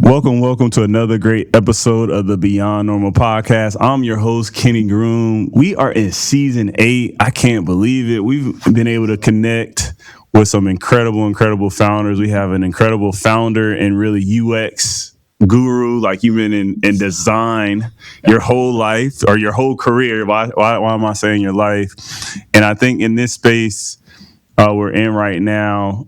Welcome to another great episode of the Beyond Normal podcast. I'm your host, Kenny Groom. We are in season 8. I can't believe it. We've been able to connect with some incredible founders. We have an incredible founder and really UX guru, like you've been in design your whole life or your whole career. Why am I saying your life? And I think in this space we're in right now,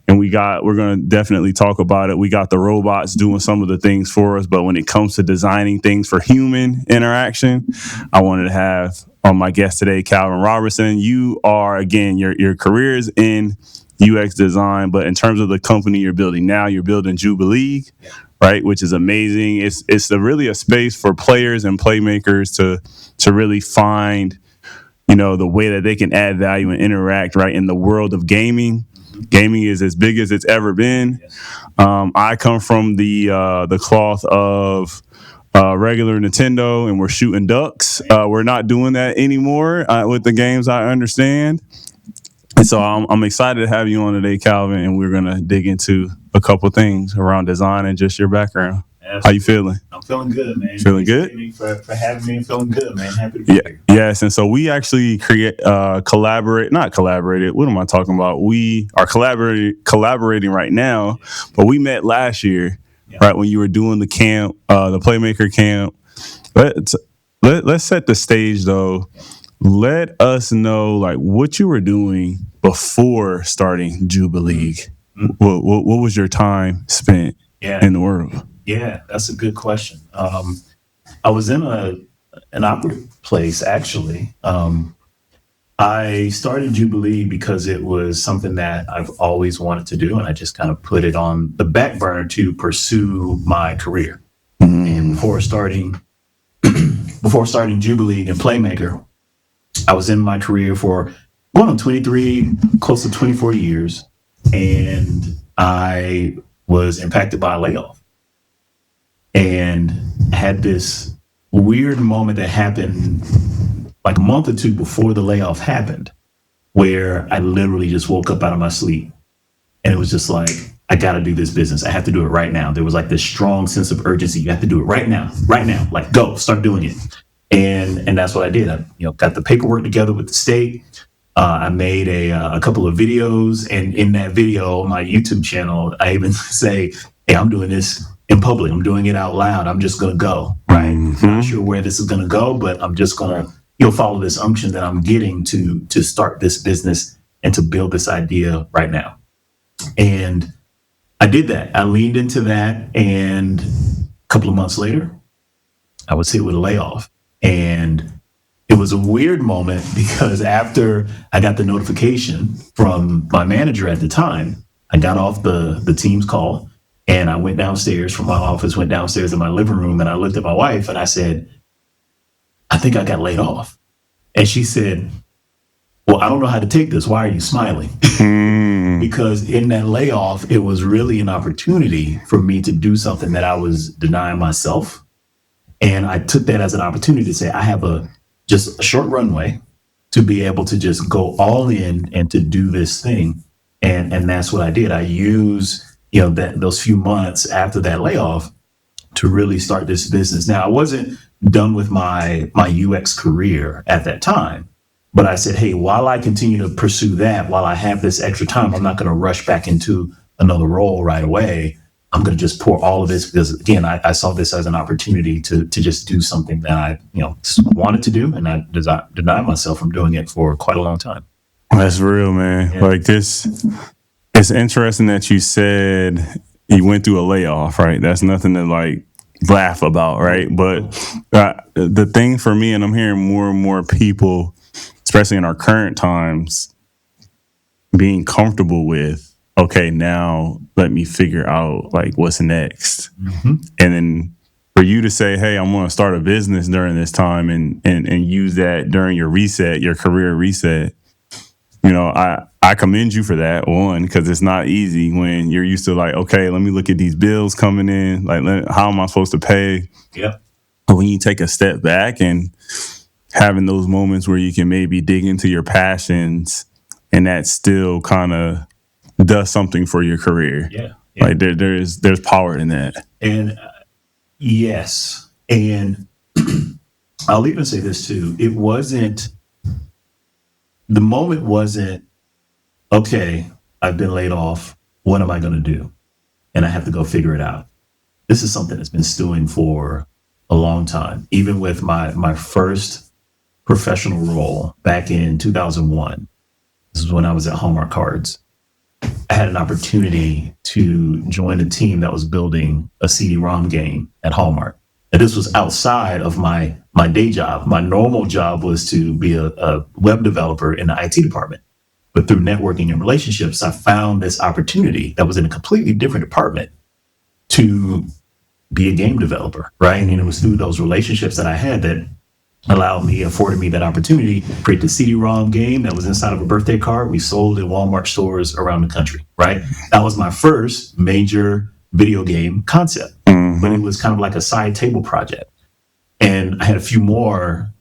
and we're going to definitely talk about it. We got the robots doing some of the things for us, but when it comes to designing things for human interaction, I wanted to have on my guest today, Calvin Robertson. You are, again, your career is in UX design, but in terms of the company you're building now, you're building Jubilee, right? Which is amazing. It's really a space for players and playmakers to really find, the way that they can add value and interact, right, in the world of gaming. Gaming is as big as it's ever been. I come from the cloth of regular Nintendo, and we're shooting ducks. We're not doing that anymore with the games, I understand. And so I'm excited to have you on today, Calvin, and we're going to dig into a couple things around design and just your background. Absolutely. How you feeling? I'm feeling good, man. Feeling good? Thanks for having me. I'm feeling good, man. Happy to be here. Yes, and so we actually not collaborated. What am I talking about? We are collaborating right now, but we met last year, right, when you were doing the camp, the Playmaker camp. Let's set the stage, though. Let us know, like, what you were doing before starting Jubilee. What was your time spent in the world? Yeah, that's a good question. I was in an opera place, actually. I started Jubilee because it was something that I've always wanted to do, and I just kind of put it on the back burner to pursue my career. And before starting Jubilee and Playmaker, I was in my career for going on 23, close to 24 years, and I was impacted by a layoff. And had this weird moment that happened like a month or two before the layoff happened, where I literally just woke up out of my sleep. And it was just like, I got to do this business. I have to do it right now. There was like this strong sense of urgency. You have to do it right now, like go, start doing it. And that's what I did. I got the paperwork together with the state. I made a couple of videos. And in that video, on my YouTube channel, I even say, hey, I'm doing this in public. I'm doing it out loud. I'm just going to go, right? Not sure where this is going to go, but I'm just going to, follow this unction that I'm getting to start this business and to build this idea right now. And I did that. I leaned into that. And a couple of months later, I was hit with a layoff. And it was a weird moment because after I got the notification from my manager at the time, I got off the Teams call. And I went downstairs from my office, went downstairs in my living room, and I looked at my wife and I said, I think I got laid off. And she said, well, I don't know how to take this. Why are you smiling? Because in that layoff, it was really an opportunity for me to do something that I was denying myself. And I took that as an opportunity to say, I have just a short runway to be able to just go all in and to do this thing. And that's what I did. I used those few months after that layoff to really start this business. Now, I wasn't done with my UX career at that time, but I said, hey, while I continue to pursue that, while I have this extra time, I'm not going to rush back into another role right away. I'm going to just pour all of this because, again, I saw this as an opportunity to just do something that I wanted to do, and I denied myself from doing it for quite a long time. That's real, man. Yeah. Like this. It's interesting that you said you went through a layoff, right? That's nothing to like laugh about, right? But the thing for me, and I'm hearing more and more people, especially in our current times, being comfortable with, okay, now let me figure out like what's next. And then for you to say, hey, I'm going to start a business during this time and use that during your reset, your career reset. I commend you for that, one, because it's not easy when you're used to like, okay, let me look at these bills coming in. Like, how am I supposed to pay? Yeah. But when you take a step back and having those moments where you can maybe dig into your passions and that still kind of does something for your career. Yeah. Yeah. Like there's power in that. And yes. And I'll even say this too. The moment wasn't, okay, I've been laid off. What am I going to do? And I have to go figure it out. This is something that's been stewing for a long time. Even with my first professional role back in 2001, this is when I was at Hallmark Cards. I had an opportunity to join a team that was building a CD-ROM game at Hallmark. And this was outside of my day job. My normal job was to be a web developer in the IT department. But through networking and relationships, I found this opportunity that was in a completely different department to be a game developer, right? And it was through those relationships that I had that afforded me that opportunity to create the CD-ROM game that was inside of a birthday card. We sold in Walmart stores around the country, right? That was my first major video game concept, but it was kind of like a side table project. And I had a few more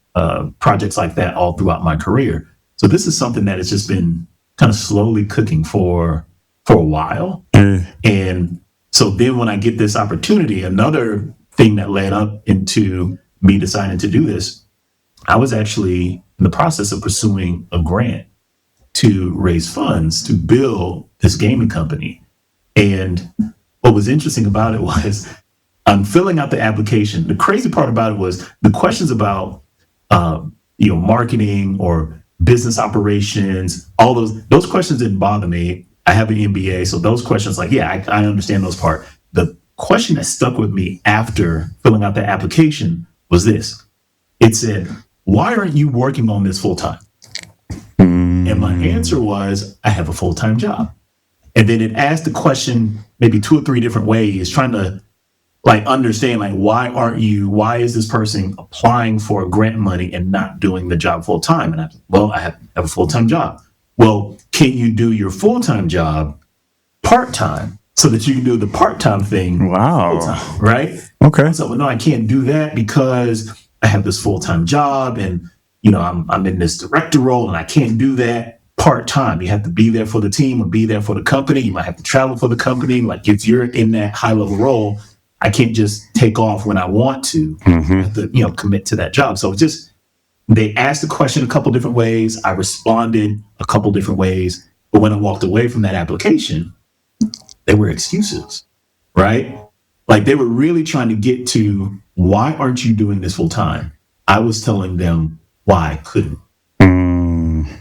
projects like that all throughout my career. So this is something that has just been kind of slowly cooking for a while. And so then when I get this opportunity, another thing that led up into me deciding to do this, I was actually in the process of pursuing a grant to raise funds to build this gaming company. And what was interesting about it was I'm filling out the application. The crazy part about it was the questions about, marketing or business operations, all those questions didn't bother me. I have an MBA, so those questions, I understand those part. The question that stuck with me after filling out the application was this. It said, why aren't you working on this full time? And my answer was, I have a full-time job. And then it asked the question maybe 2 or 3 different ways, trying to understand why is this person applying for grant money and not doing the job full time? And I have a full-time job. Well, can you do your full-time job part-time so that you can do the part-time thing full-time, right? Okay. So, no, I can't do that because I have this full-time job and, I'm in this director role and I can't do that part-time. You have to be there for the team or be there for the company. You might have to travel for the company. Like if you're in that high-level role, I can't just take off when I want to. I have to, commit to that job. So they asked the question a couple different ways. I responded a couple different ways. But when I walked away from that application, they were excuses, right? Like they were really trying to get to, why aren't you doing this full time? I was telling them why I couldn't.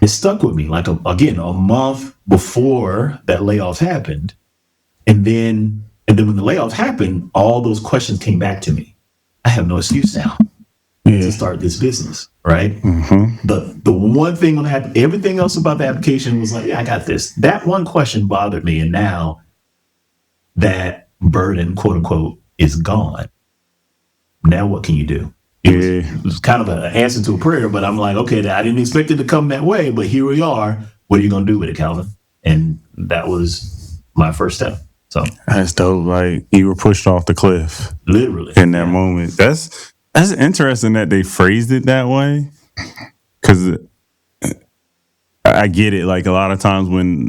It stuck with me a month before that layoff happened. And then when the layoff happened, all those questions came back to me. I have no excuse now to start this business, right? But the one thing when I had everything else about the application was I got this. That one question bothered me. And now that burden, quote unquote, is gone. Now what can you do? It was kind of an answer to a prayer, but I'm like, okay, I didn't expect it to come that way, but here we are. What are you going to do with it, Calvin? And that was my first step. So that's dope. Like you were pushed off the cliff, literally, in that moment. That's interesting that they phrased it that way, because I get it. Like a lot of times when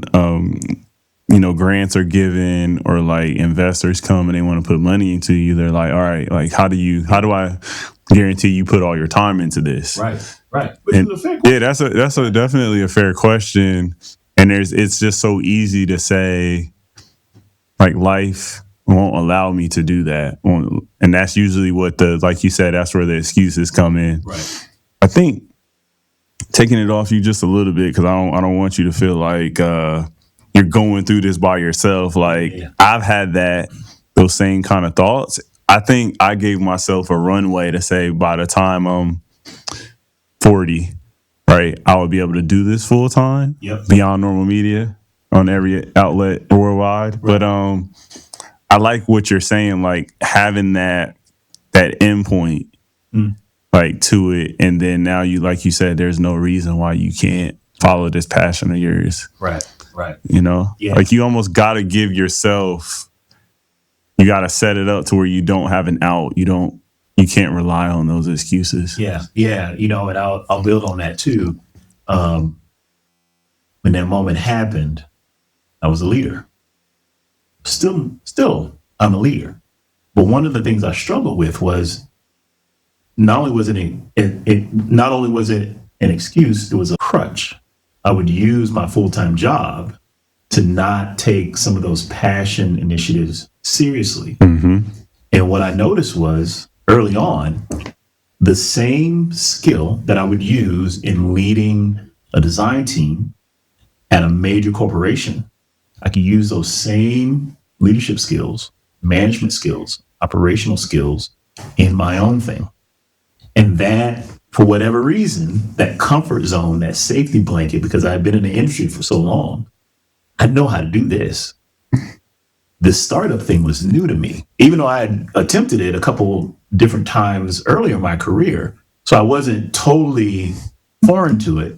grants are given or like investors come and they want to put money into you, they're like, all right, like how do I guarantee you put all your time into this? Right. That's definitely a fair question. And it's just so easy to say, like, life won't allow me to do that. And that's usually what like you said, that's where the excuses come in. Right. I think taking it off you just a little bit, because I don't want you to feel like you're going through this by yourself. Like I've had those same kind of thoughts. I think I gave myself a runway to say by the time I'm 40, right, I would be able to do this full time beyond normal media on every outlet worldwide. Right. But I like what you're saying, like having that endpoint like to it, and then now you, like you said, there's no reason why you can't follow this passion of yours. Right. Like you almost got to give yourself, you got to set it up to where you don't have an out. You can't rely on those excuses. Yeah. And I'll build on that too. When that moment happened, I was a leader. still, I'm a leader. But one of the things I struggled with was not only was not only was it an excuse, it was a crutch. I would use my full-time job to not take some of those passion initiatives seriously. And what I noticed was early on, the same skill that I would use in leading a design team at a major corporation, I could use those same leadership skills, management skills, operational skills in my own thing. And that, for whatever reason, that comfort zone, that safety blanket, because I've been in the industry for so long, I know how to do this. This startup thing was new to me, even though I had attempted it a couple different times earlier in my career. So I wasn't totally foreign to it,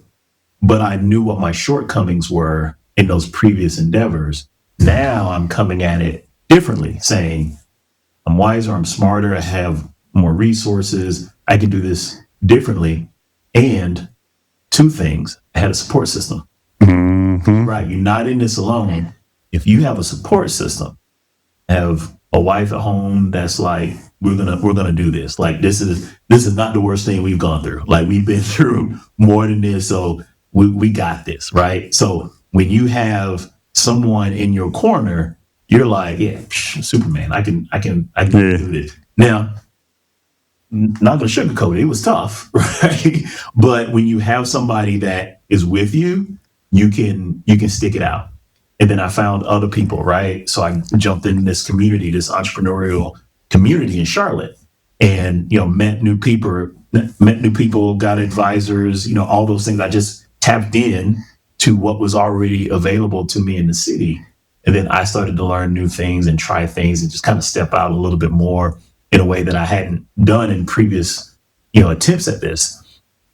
but I knew what my shortcomings were in those previous endeavors. Now I'm coming at it differently, saying, I'm wiser, I'm smarter, I have more resources, I can do this differently. And two things, I had a support system. Right, you're not in this alone. If you have a support system, have a wife at home that's like, we're gonna do this. Like this is not the worst thing we've gone through. Like we've been through more than this, so we got this, right? So when you have someone in your corner, you're like, yeah, Superman, I can do this. Now, not gonna sugarcoat it, it was tough, right? But when you have somebody that is with you, you can stick it out. And then I found other people, right? So I jumped in this community, this entrepreneurial community in Charlotte, and met new people, got advisors, all those things. I just tapped in to what was already available to me in the city. And then I started to learn new things and try things and just kind of step out a little bit more in a way that I hadn't done in previous, attempts at this,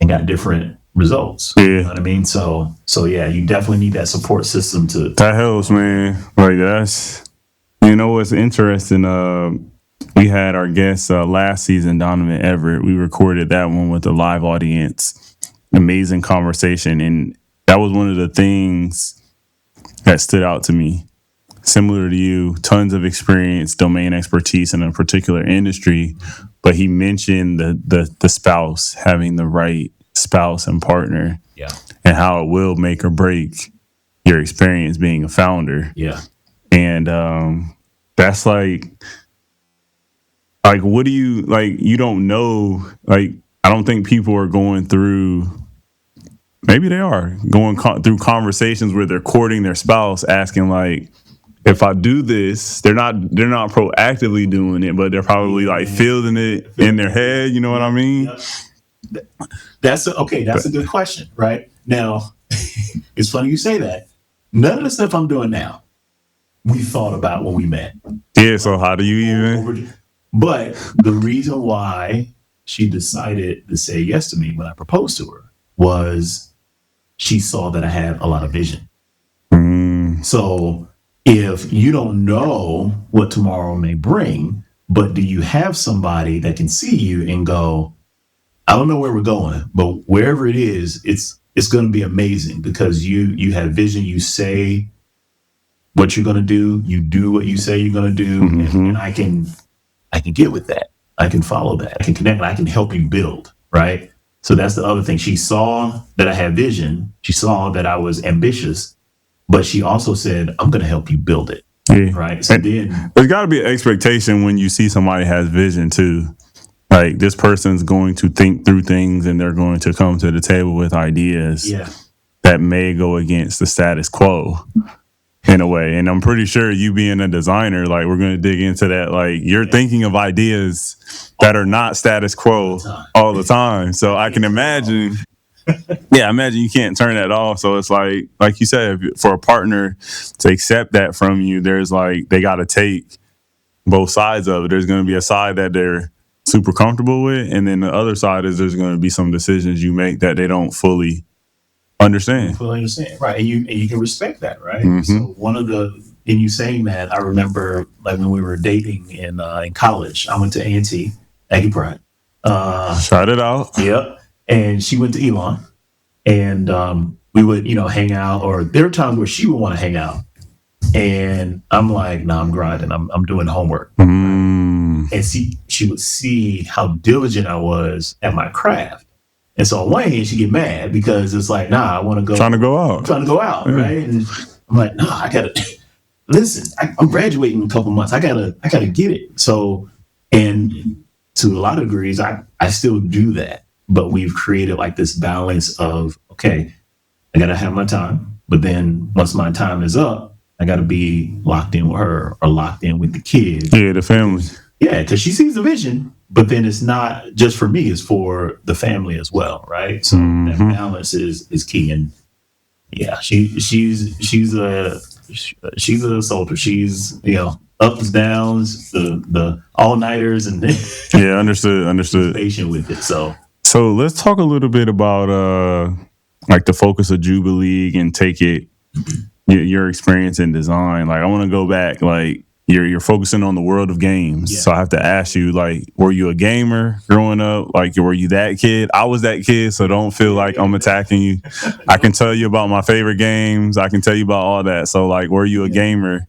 and got different results. Yeah. You know what I mean? So yeah, you definitely need that support system that helps, man. Like that's, what's interesting. We had our guest last season, Donovan Everett. We recorded that one with a live audience. Amazing conversation. And that was one of the things that stood out to me. Similar to you, tons of experience, domain expertise in a particular industry. But he mentioned the spouse, having the right spouse and partner, and how it will make or break your experience being a founder. Yeah. And that's like what do you you don't know, I don't think people are going through, maybe they are going through conversations where they're courting their spouse, asking if I do this, they're not proactively doing it, but they're probably feeling it in their head. You know what I mean? That's a good question, right? Now, it's funny you say that. None of the stuff I'm doing now, we thought about when we met. Yeah, so how do you even? But the reason why she decided to say yes to me when I proposed to her was she saw that I had a lot of vision. So if you don't know what tomorrow may bring, but do you have somebody that can see you and go, I don't know where we're going, but wherever it is, it's going to be amazing because you have vision. You say what you're going to do. You do what you say you're going to do. And I can get with that. I can follow that. I can connect. I can help you build. Right. So that's the other thing. She saw that I had vision. She saw that I was ambitious, but she also said, I'm going to help you build it. Yeah. Right. So then there's got to be an expectation when you see somebody has vision too. This person's going to think through things and they're going to come to the table with ideas that may go against the status quo in a way. And I'm pretty sure you being a designer, we're going to dig into that. You're thinking of ideas that are not status quo all the time. So I can imagine, imagine you can't turn that off. So it's like you said, for a partner to accept that from you, there's they got to take both sides of it. There's going to be a side that they're super comfortable with, and then the other side is there's going to be some decisions you make that they don't fully understand. Right? And you can respect that, right? So in you saying that, I remember when we were dating in college. I went to A&T, Aggie Pratt. Shout it out. Yep. And she went to Elon, and we would hang out, or there were times where she would want to hang out, And I'm like, no, I'm grinding. I'm doing homework. Mm. And she would see how diligent I was at my craft. And so on one hand, she get mad because it's like, nah, I want to go. Trying to go out. I'm trying to go out, right? And I'm like, no, I gotta listen. I'm graduating in a couple months. I gotta get it. So, and to a lot of degrees, I still do that. But we've created like this balance of, okay, I gotta have my time, but then once my time is up, I gotta be locked in with her or locked in with the kids. Yeah, the family. Yeah, because she sees the vision, but then it's not just for me; it's for the family as well, right? So that balance is key. And yeah, she's a soldier. She's ups, downs, the all nighters, and Yeah, understood. patient with it. So let's talk a little bit about like the focus of Jubilee and take it your experience in design. Like I want to go back. Like you're focusing on the world of games. Yeah. So I have to ask you, like, were you a gamer growing up? Like, were you that kid? I was that kid, so don't feel like I'm attacking you. I can tell you about my favorite games. I can tell you about all that. So like, were you a gamer?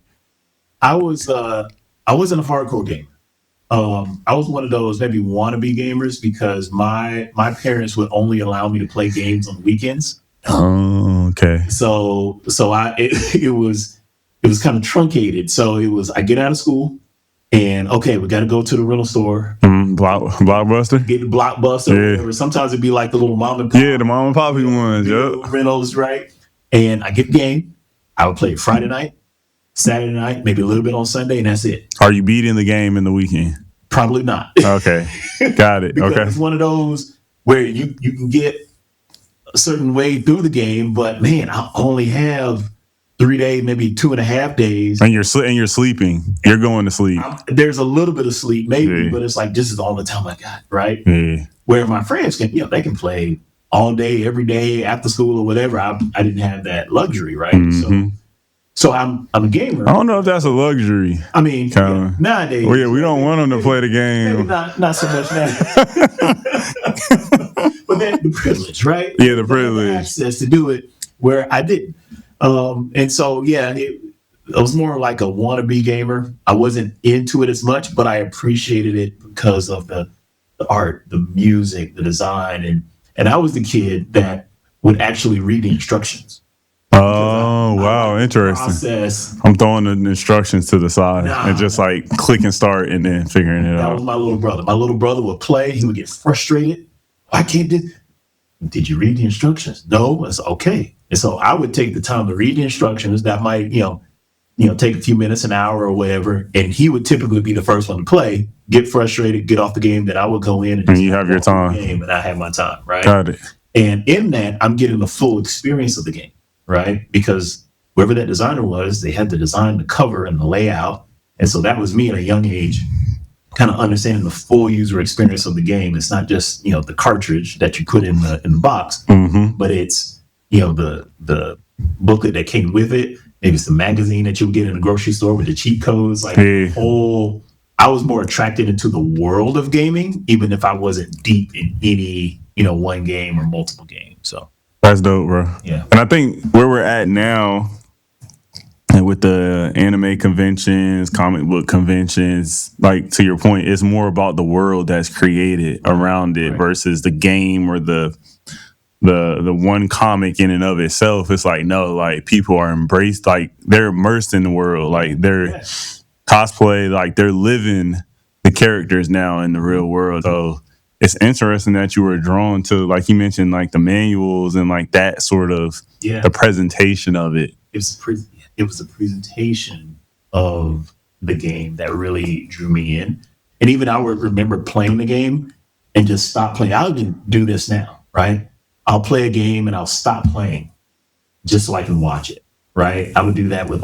I wasn't a hardcore gamer. I was one of those maybe wannabe gamers because my parents would only allow me to play games on the weekends. Oh, okay. So it was kind of truncated. So it was I get out of school and okay, we got to go to the rental store, Blockbuster. get the Blockbuster. Or whatever. Sometimes it'd be like the little mom and pop. Yeah, the mom and poppy ones. Yep. Rentals, right? And I get the game. I would play it Friday night, Saturday night, maybe a little bit on Sunday, and that's it. Are you beating the game in the weekend? Probably not. Okay, got it. Because Okay. it's one of those where you can get a certain way through the game, but man, I only have 3 days, maybe 2.5 days. And you're sleeping. You're going to sleep. There's a little bit of sleep, maybe, Yeah. but it's like this is all the time I got, right? Yeah. Where my friends can, they can play all day, every day, after school or whatever. I didn't have that luxury, right? Mhm. So I'm a gamer. I don't know if that's a luxury. I mean, Calvin. nowadays. Well, yeah, we don't want them to play the Maybe game. not so much now. But then the privilege, right? Yeah, the privilege. Access to do it where I didn't. And so, yeah, it was more like a wannabe gamer. I wasn't into it as much, but I appreciated it because of the art, the music, the design. And I was the kid that would actually read the instructions. Oh, wow. Interesting. Process. I'm throwing the instructions to the side and just like click and start and then figuring it That was out. my little brother. My little brother would play. He would get frustrated. Why can't this? Did you read the instructions? No. It's okay. And so I would take the time to read the instructions. That might, take a few minutes, an hour or whatever. And he would typically be the first one to play, get frustrated, get off the game. Then I would go in And you have your time. Game, and I have my time, right? Got it. And in that, I'm getting the full experience of the game, right? Because whoever that designer was, they had to design the cover and the layout. And so that was me at a young age, kind of understanding the full user experience of the game. It's not just, the cartridge that you put in the box, but it's, the booklet that came with it. Maybe it's the magazine that you would get in the grocery store with the cheat codes. Like I was more attracted into the world of gaming, even if I wasn't deep in any, one game or multiple games. So That's dope, bro. Yeah. And I think where we're at now, and with the anime conventions, comic book conventions, like to your point, it's more about the world that's created around it versus the game or the one comic in and of itself. It's like, no, like people are embraced, like they're immersed in the world, like they're cosplay, like they're living the characters now in the real world. So it's interesting that you were drawn to, like you mentioned, like the manuals and like that sort of the presentation of it. It was a presentation of the game that really drew me in. And even I would remember playing the game and just stop playing. I'll even do this now, right? I'll play a game and I'll stop playing just so I can watch it, right? I would do that with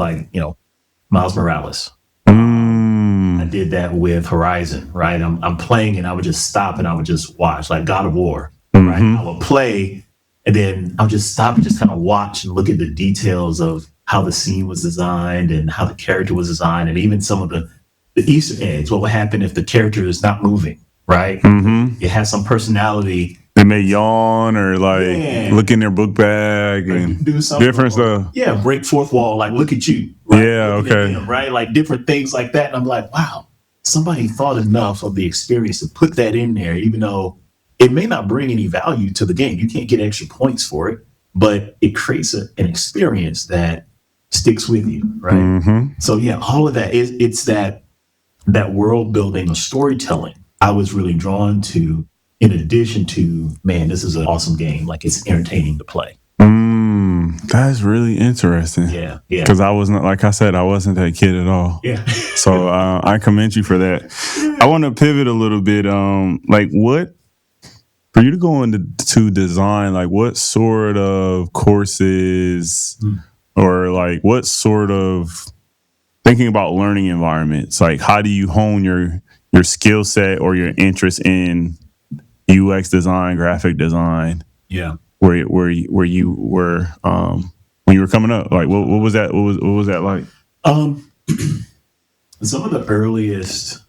Miles Morales. I did that with Horizon, right? I'm playing and I would just stop and I would just watch, like God of War, right? I would play and then I'll just stop and just kind of watch and look at the details of how the scene was designed and how the character was designed, and even some of the Easter eggs. What would happen if the character is not moving, right? It has some personality They may yawn or like Yeah. look in their book bag and do something different stuff. Yeah, break fourth wall, like look at you. Right? Yeah, Looking at okay. them, right? Like different things like that. And I'm like, wow, somebody thought enough of the experience to put that in there, even though it may not bring any value to the game. You can't get extra points for it, but it creates an experience that sticks with you, right? Mm-hmm. So yeah, all of that it's that world building of storytelling I was really drawn to, in addition to, man, this is an awesome game. Like, it's entertaining to play. That's really interesting. Yeah. Because I wasn't, like I said, I wasn't that kid at all. Yeah. So I commend you for that. I want to pivot a little bit. Like, what for you to go into design? Like, what sort of courses or like what sort of thinking about learning environments? Like, how do you hone your skill set or your interest in UX design, graphic design? Yeah. Where you were when you were coming up? Like, what was that? What was that like? Some of the earliest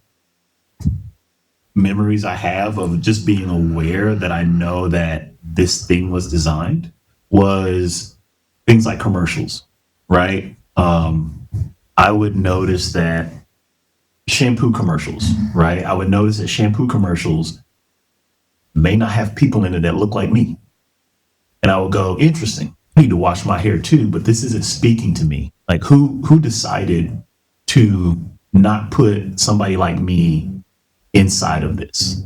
memories I have of just being aware that I know that this thing was designed was things like commercials, right? I would notice that shampoo commercials, right? I would notice that shampoo commercials may not have people in it that look like me. And I would go, interesting. I need to wash my hair too, but this isn't speaking to me. Like, who decided to not put somebody like me inside of this?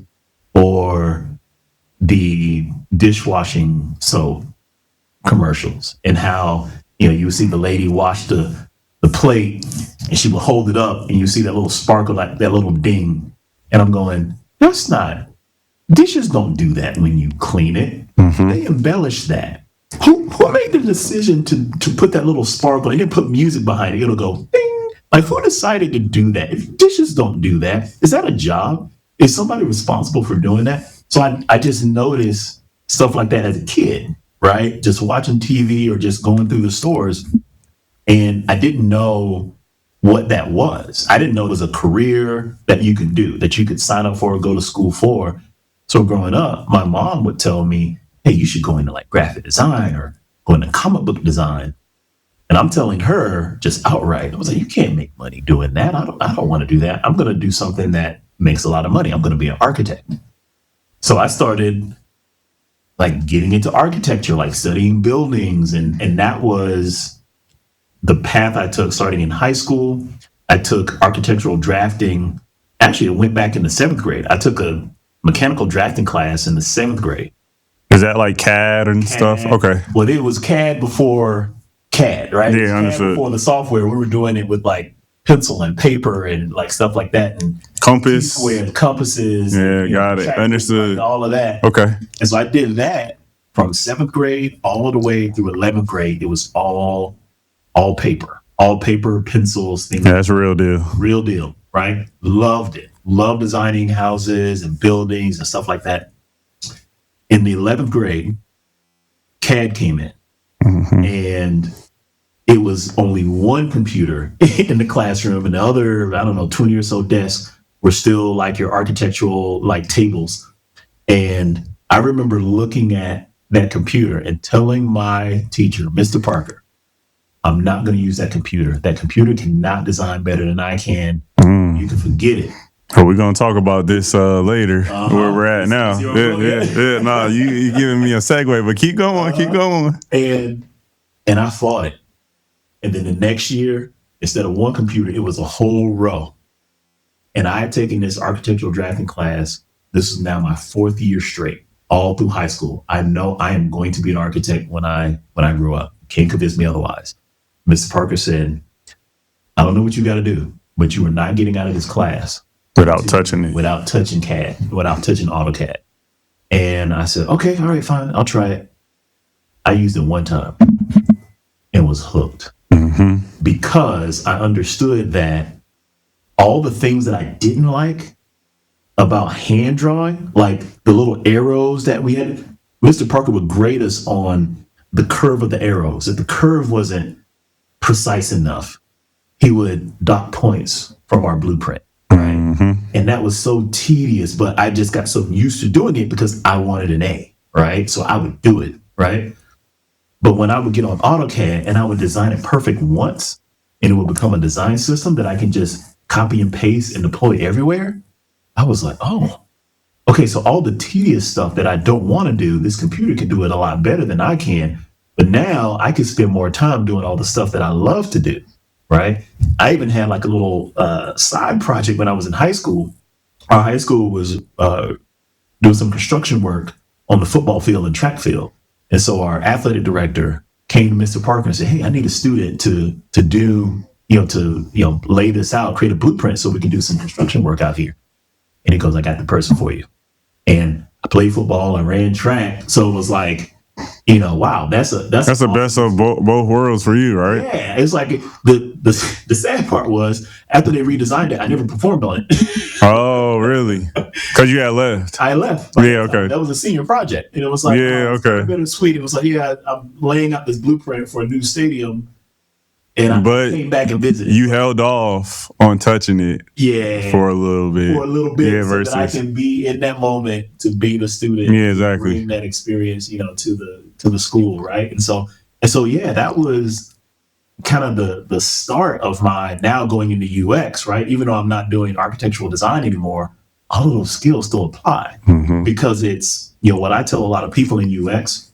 Or the dishwashing soap commercials, and how, you would see the lady wash the plate and she would hold it up and you see that little sparkle, like that little ding. And I'm going, dishes don't do that when you clean it. They embellish that. Who made the decision to put that little sparkle? They didn't put music behind it. It'll go ding. Like, who decided to do that? If dishes don't do that, is that a job? Is somebody responsible for doing that? So I just noticed stuff like that as a kid, right? Just watching TV or just going through the stores. And I didn't know what that was. I didn't know it was a career that you could do, that you could sign up for or go to school for. So growing up, my mom would tell me, hey, you should go into like graphic design or go into comic book design. And I'm telling her just outright, I was like, you can't make money doing that. I don't want to do that. I'm going to do something that makes a lot of money. I'm going to be an architect. So I started like getting into architecture, like studying buildings. And that was the path I took starting in high school. I took architectural drafting. Actually, I went back in the 7th grade. I took a mechanical drafting class in the 7th grade. Is that like CAD and stuff? Okay. Well, it was CAD before CAD, right? Yeah, understood. Before the software, we were doing it with like pencil and paper and like stuff like that, and compass, T-square, compasses. Yeah, and, got it. Understood. Like all of that. Okay. And so I did that from 7th grade all the way through 11th grade. It was all paper, pencils, things. Yeah, that's a real deal. Real deal, right? Loved it. Loved designing houses and buildings and stuff like that. In the 11th grade, CAD came in, and it was only one computer in the classroom, and the other, 20 or so desks were still like your architectural like tables. And I remember looking at that computer and telling my teacher, Mr. Parker, I'm not going to use that computer. That computer cannot design better than I can. You can forget it. Oh, we're gonna talk about this later, where we're at now. Yeah. No, you giving me a segue, but keep going, keep going. And I fought it. And then the next year, instead of one computer, it was a whole row. And I had taken this architectural drafting class. This is now my 4th year straight, all through high school. I know I am going to be an architect when I grow up. Can't convince me otherwise. Mr. Parker said, I don't know what you got to do, but you are not getting out of this class without touching it, without touching CAD, without touching AutoCAD. And I said, okay, all right, fine, I'll try it. I used it one time and was hooked because I understood that all the things that I didn't like about hand drawing, like the little arrows that we had, Mr. Parker would grade us on the curve of the arrows. If the curve wasn't precise enough, he would dock points from our blueprint. Right. And that was so tedious, but I just got so used to doing it because I wanted an A. right? So I would do it, right? But when I would get on AutoCAD and I would design it perfect once, and it would become a design system that I can just copy and paste and deploy everywhere, I was like, oh, okay, so all the tedious stuff that I don't want to do, this computer can do it a lot better than I can. But now I can spend more time doing all the stuff that I love to do, right? I even had like a little side project when I was in high school. Our high school was doing some construction work on the football field and track field. And so our athletic director came to Mr. Parker and said, hey, I need a student to do, lay this out, create a blueprint so we can do some construction work out here. And he goes, I got the person for you. And I played football and ran track. So it was like, wow, that's the best of both worlds for you, right? Yeah. It's like the sad part was after they redesigned it, I never performed on it. Oh, really? Because you had left. I left. Yeah, okay. That was a senior project. And it was like, okay. Bittersweet. It was like, I'm laying out this blueprint for a new stadium. And I came back and visited. You held off on touching it, for a little bit. So that I can be in that moment to be the student. Yeah, exactly. Bring that experience, to the school, right? And so, that was kind of the start of my now going into UX, right? Even though I'm not doing architectural design anymore, all of those skills still apply because it's, what I tell a lot of people in UX.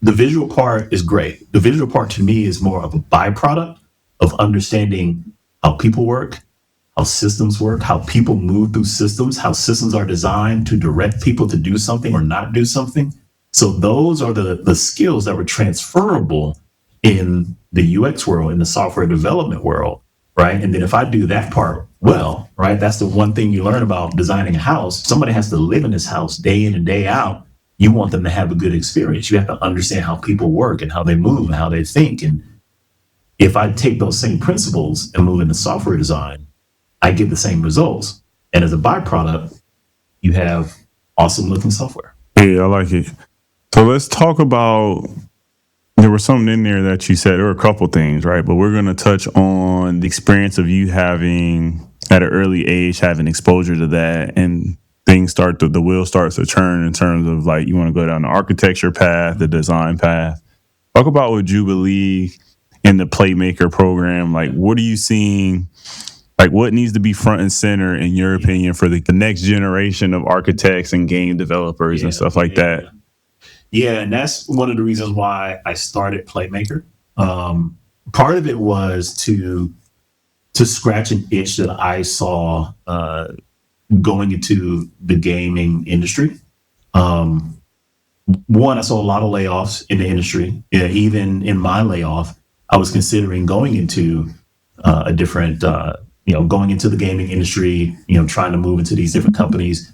The visual part is great. The visual part to me is more of a byproduct of understanding how people work, how systems work, how people move through systems, how systems are designed to direct people to do something or not do something. So those are the skills that were transferable in the UX world, in the software development world, right? And then if I do that part well, right, that's the one thing you learn about designing a house. Somebody has to live in this house day in and day out. You want them to have a good experience. You have to understand how people work and how they move and how they think. And if I take those same principles and move into software design, I get the same results. And as a byproduct, you have awesome looking software. Yeah, I like it. So let's talk about, there was something in there that you said, there were a couple things, right? But we're going to touch on the experience of you having, at an early age, having exposure to that, and the wheel starts to turn in terms of like, you want to go down the architecture path, the design path. Talk about what Jubilee in the Playmaker program. Like, what are you seeing? Like, what needs to be front and center, in your opinion, for the next generation of architects and game developers and stuff like that? Yeah, and that's one of the reasons why I started Playmaker. Part of it was to scratch an itch that I saw going into the gaming industry. One, I saw a lot of layoffs in the industry. Yeah, even in my layoff, I was considering going into a different, going into the gaming industry, trying to move into these different companies.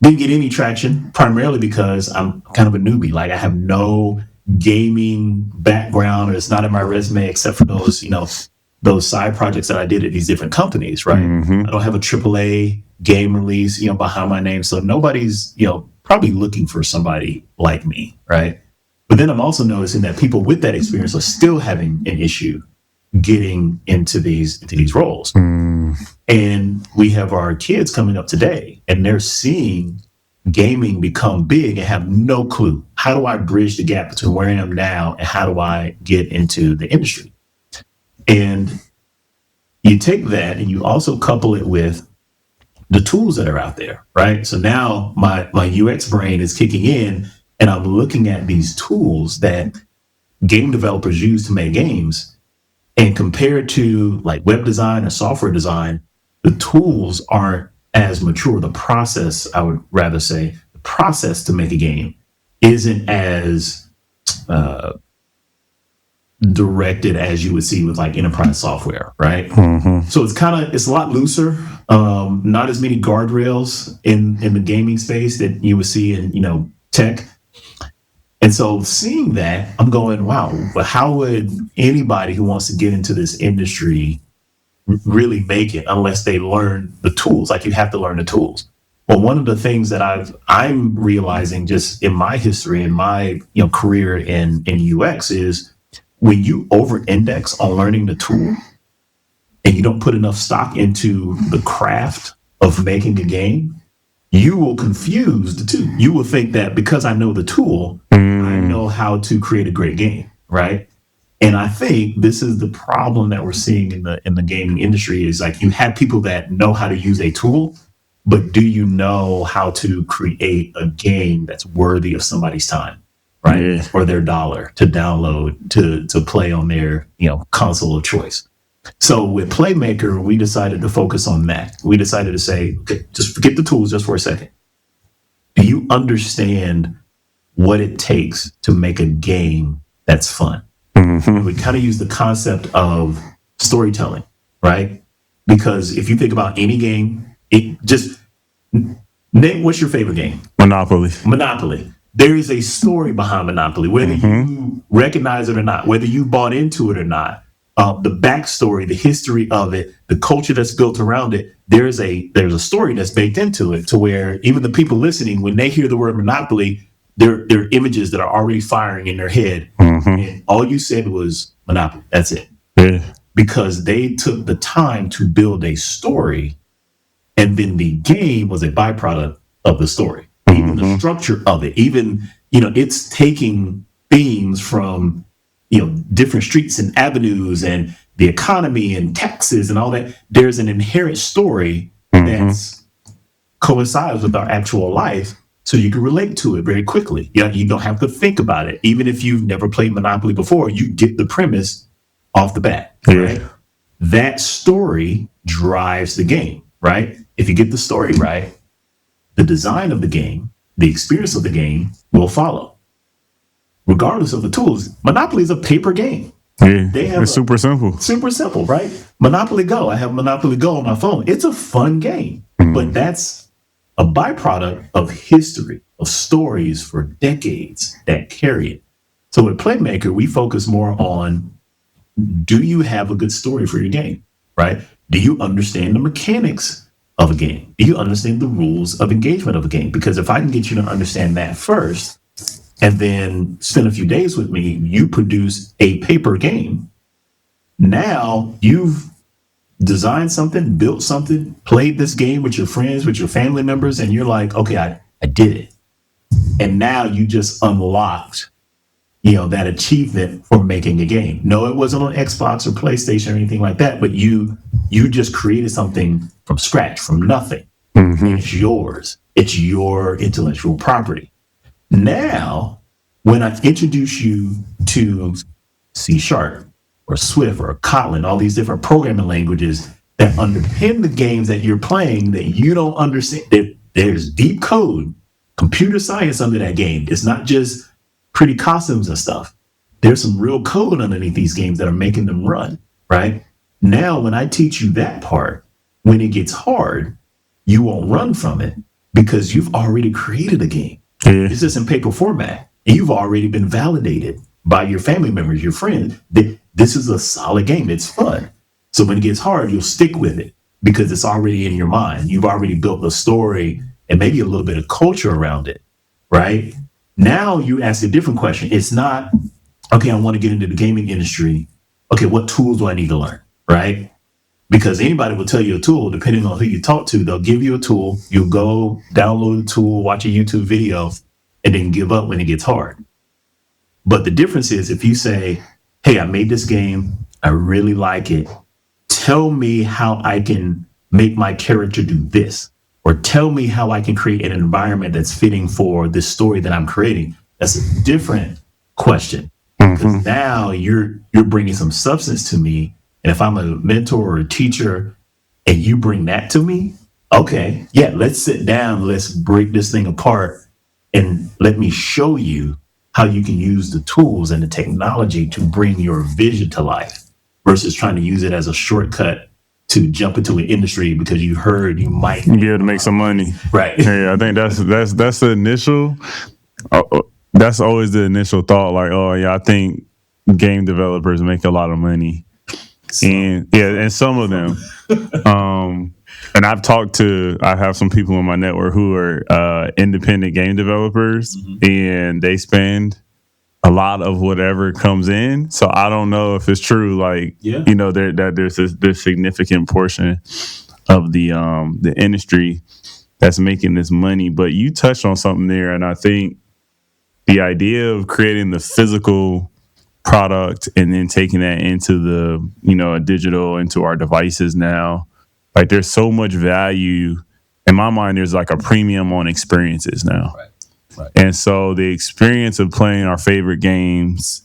Didn't get any traction, primarily because I'm kind of a newbie. Like, I have no gaming background, or it's not in my resume except for those side projects that I did at these different companies, right? I don't have a AAA game release, behind my name. So nobody's, probably looking for somebody like me, right? But then I'm also noticing that people with that experience are still having an issue getting into these roles. And we have our kids coming up today, and they're seeing gaming become big and have no clue. How do I bridge the gap between where I am now and how do I get into the industry? And you take that and you also couple it with the tools that are out there, right? So now my UX brain is kicking in, and I'm looking at these tools that game developers use to make games, and compared to like web design and software design, the tools aren't as mature. The process, I would rather say, the process to make a game isn't as directed as you would see with like enterprise software, right? So it's a lot looser, not as many guardrails in the gaming space that you would see in, tech. And so seeing that, I'm going, wow, but how would anybody who wants to get into this industry really make it unless they learn the tools? Like, you have to learn the tools. Well, one of the things that I'm realizing just in my history, in my career in UX, is when you over-index on learning the tool and you don't put enough stock into the craft of making a game, you will confuse the two. You will think that because I know the tool, I know how to create a great game, right? And I think this is the problem that we're seeing in the gaming industry is like you have people that know how to use a tool, but do you know how to create a game that's worthy of somebody's time, right? Yeah. Or their dollar to download to play on their console of choice. So with Playmaker, we decided to focus on that. We decided to say, okay, just forget the tools just for a second. Do you understand what it takes to make a game that's fun? We kind of use the concept of storytelling, right? Because if you think about any game, it just name what's your favorite game? Monopoly. Monopoly. There is a story behind Monopoly, whether you recognize it or not, whether you bought into it or not. The backstory, the history of it, the culture that's built around it. There's a story that's baked into it to where even the people listening, when they hear the word Monopoly, there are images that are already firing in their head. And all you said was Monopoly. That's it. Yeah. Because they took the time to build a story, and then the game was a byproduct of the story. Even the structure of it, even it's taking themes from different streets and avenues and the economy and taxes and all that. There's an inherent story that's coincides with our actual life, so you can relate to it very quickly. You don't have to think about it. Even if you've never played Monopoly before, you get the premise off the bat, right? That story drives the game, right? If you get the story right, the design of the game, the experience of the game will follow. Regardless of the tools, Monopoly is a paper game. Yeah, it's super simple. Super simple, right? Monopoly Go. I have Monopoly Go on my phone. It's a fun game, but that's a byproduct of history, of stories for decades that carry it. So with Playmaker, we focus more on, do you have a good story for your game, right? Do you understand the mechanics of a game? Do you understand the rules of engagement of a game? Because if I can get you to understand that first, and then spend a few days with me, you produce a paper game. Now you've designed something, built something, played this game with your friends, with your family members, and you're like, okay, I did it. And now you just unlocked, that achievement for making a game. No, it wasn't on Xbox or PlayStation or anything like that, but you just created something from scratch, from nothing. It's yours. It's your intellectual property. Now, when I introduce you to C# or Swift or Kotlin, all these different programming languages that underpin the games that you're playing that you don't understand, there's deep code, computer science under that game. It's not just pretty costumes and stuff. There's some real code underneath these games that are making them run, right? Now, when I teach you that part, when it gets hard, you won't run from it because you've already created a game. It's just in paper format. And you've already been validated by your family members, your friends. This is a solid game. It's fun. So when it gets hard, you'll stick with it because it's already in your mind. You've already built a story and maybe a little bit of culture around it, right? Now you ask a different question. It's not, okay, I want to get into the gaming industry. Okay, what tools do I need to learn, right? Because anybody will tell you a tool, depending on who you talk to, they'll give you a tool. You'll go download the tool, watch a YouTube video, and then give up when it gets hard. But the difference is if you say, hey, I made this game, I really like it. Tell me how I can make my character do this, or tell me how I can create an environment that's fitting for this story that I'm creating. That's a different question. Because now you're bringing some substance to me. And if I'm a mentor or a teacher and you bring that to me, okay, yeah, let's sit down, let's break this thing apart and let me show you how you can use the tools and the technology to bring your vision to life versus trying to use it as a shortcut to jump into an industry because you heard you might be able to make some money. Right. Yeah, I think that's the initial, that's always the initial thought. Like, oh yeah, I think game developers make a lot of money. And some of them, and I have some people in my network who are independent game developers, and they spend a lot of whatever comes in. So I don't know if it's true. Like, there's this significant portion of the industry that's making this money. But you touched on something there, and I think the idea of creating the physical product and then taking that into the, a digital, into our devices now, like there's so much value in my mind. There's like a premium on experiences now. Right. And so the experience of playing our favorite games,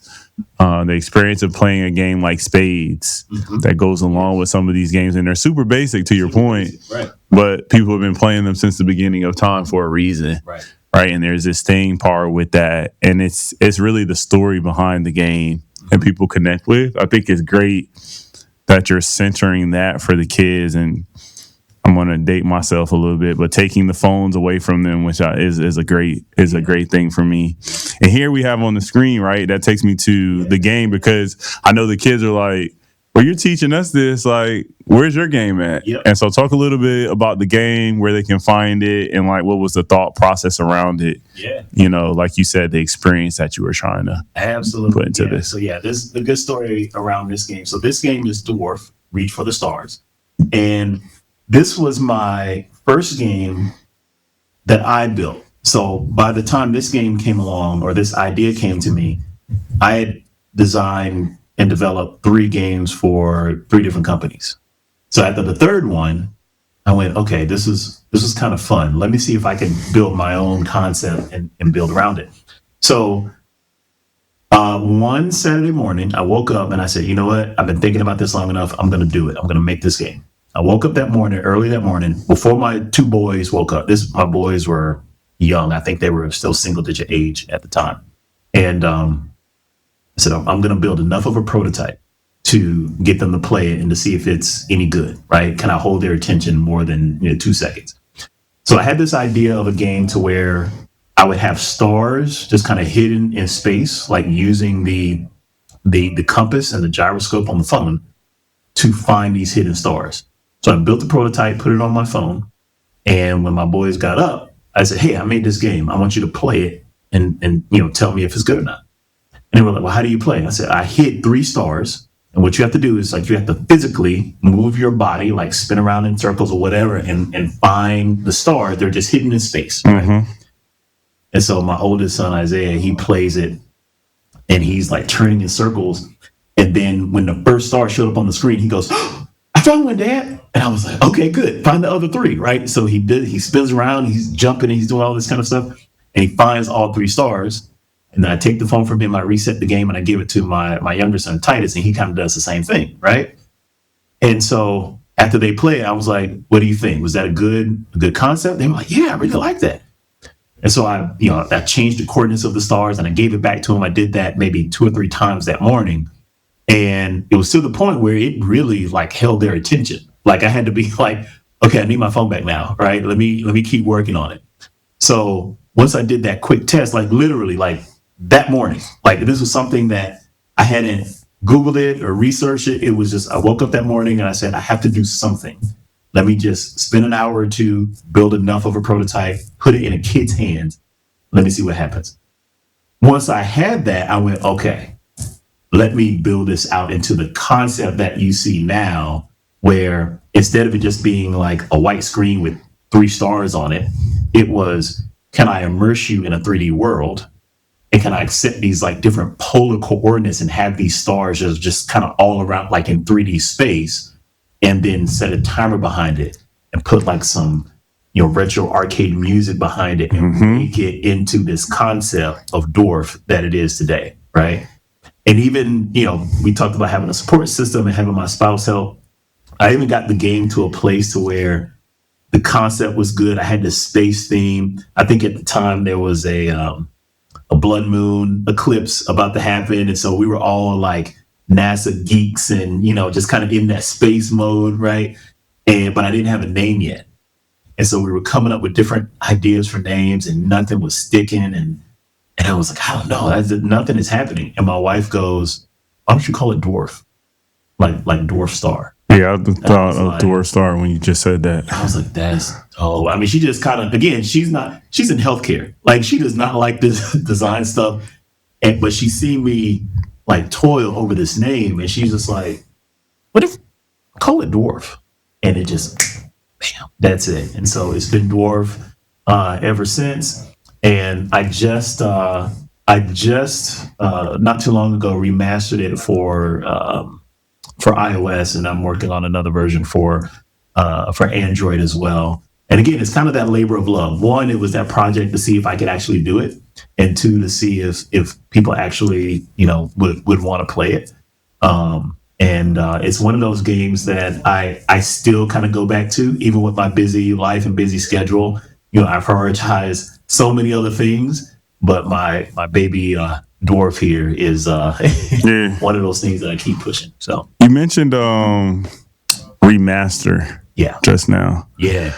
the experience of playing a game like Spades that goes along with some of these games, and they're super basic to your point, right? But people have been playing them since the beginning of time for a reason, right? And there's this staying power with that, and it's really the story behind the game and people connect with. I think it's great that you're centering that for the kids, and I'm going to date myself a little bit, but taking the phones away from them, which is a great thing for me. And here we have on the screen, right? That takes me to the game, because I know the kids are like, well, you're teaching us this, like, where's your game at? Yep. And so talk a little bit about the game, where they can find it, and like what was the thought process around it? Yeah. Like you said, the experience that you were trying to put into this. So this the good story around this game. So this game is Dwarf, Reach for the Stars. And this was my first game that I built. So by the time this game came along, or this idea came to me, I had designed and developed 3 games for 3 different companies. So after the third one, I went, okay, this is kind of fun. Let me see if I can build my own concept and build around it. So one Saturday morning, I woke up and I said, you know what? I've been thinking about this long enough. I'm going to do it. I'm going to make this game. I woke up early that morning, before my 2 boys woke up. My boys were young. I think they were still single-digit age at the time. And I said, I'm going to build enough of a prototype to get them to play it and to see if it's any good, right? Can I hold their attention more than 2 seconds? So I had this idea of a game to where I would have stars just kind of hidden in space, like using the compass and the gyroscope on the phone to find these hidden stars. So I built the prototype, put it on my phone, and when my boys got up, I said, hey, I made this game. I want you to play it and tell me if it's good or not. And they were like, well, how do you play? I said, I hit 3 stars. And what you have to do is you have to physically move your body, like spin around in circles or whatever, and find the stars. They're just hidden in space. Right? Mm-hmm. And so my oldest son, Isaiah, he plays it, and he's like turning in circles. And then when the first star showed up on the screen, he goes, oh, I found one, Dad. And I was like, okay, good. Find the other 3, right? So he spins around, he's jumping, and he's doing all this kind of stuff. And he finds all 3 stars. And then I take the phone from him, I reset the game, and I give it to my younger son, Titus, and he kind of does the same thing, right? And so after they play, I was like, what do you think? Was that a good concept? They were like, yeah, I really like that. And so I changed the coordinates of the stars, and I gave it back to him. I did that maybe 2 or 3 times that morning. And it was to the point where it really like held their attention. Like I had to be like, okay, I need my phone back now, right? Let me keep working on it. So once I did that quick test, like literally like that morning, like this was something that I hadn't Googled it or researched it. It was just, I woke up that morning and I said, I have to do something. Let me just spend an hour or 2, build enough of a prototype, put it in a kid's hands. Let me see what happens. Once I had that, I went, okay, let me build this out into the concept that you see now, where instead of it just being like a white screen with 3 stars on it, it was, can I immerse you in a 3D world? And can I accept these like different polar coordinates and have these stars just kind of all around like in 3D space, and then set a timer behind it and put like some retro arcade music behind it and make it into this concept of Dwarf that it is today, right? And even, we talked about having a support system and having my spouse help. I even got the game to a place to where the concept was good. I had this space theme. I think at the time there was a blood moon eclipse about to happen. And so we were all like NASA geeks and, just kind of in that space mode, right? But I didn't have a name yet. And so we were coming up with different ideas for names, and nothing was sticking. And I was like, I don't know, nothing is happening. And my wife goes, why don't you call it Dwarf? Like Dwarf Star. Yeah, I thought of Dwarf Star when you just said that. I was like, I mean, she just kind of, again, she's in healthcare. Like, she does not like this design stuff. But she seen me like toil over this name, and she's just like, what if call it Dwarf? And it just bam, that's it. And so it's been Dwarf ever since. And I just not too long ago remastered it for iOS, and I'm working on another version for Android as well. And again, it's kind of that labor of love. One, it was that project to see if I could actually do it, and two, to see if people actually would want to play it. And it's one of those games that I still kind of go back to, even with my busy life and busy schedule. I prioritize so many other things, but my baby Dwarf here is one of those things that I keep pushing. So you mentioned remaster, just now. Yeah.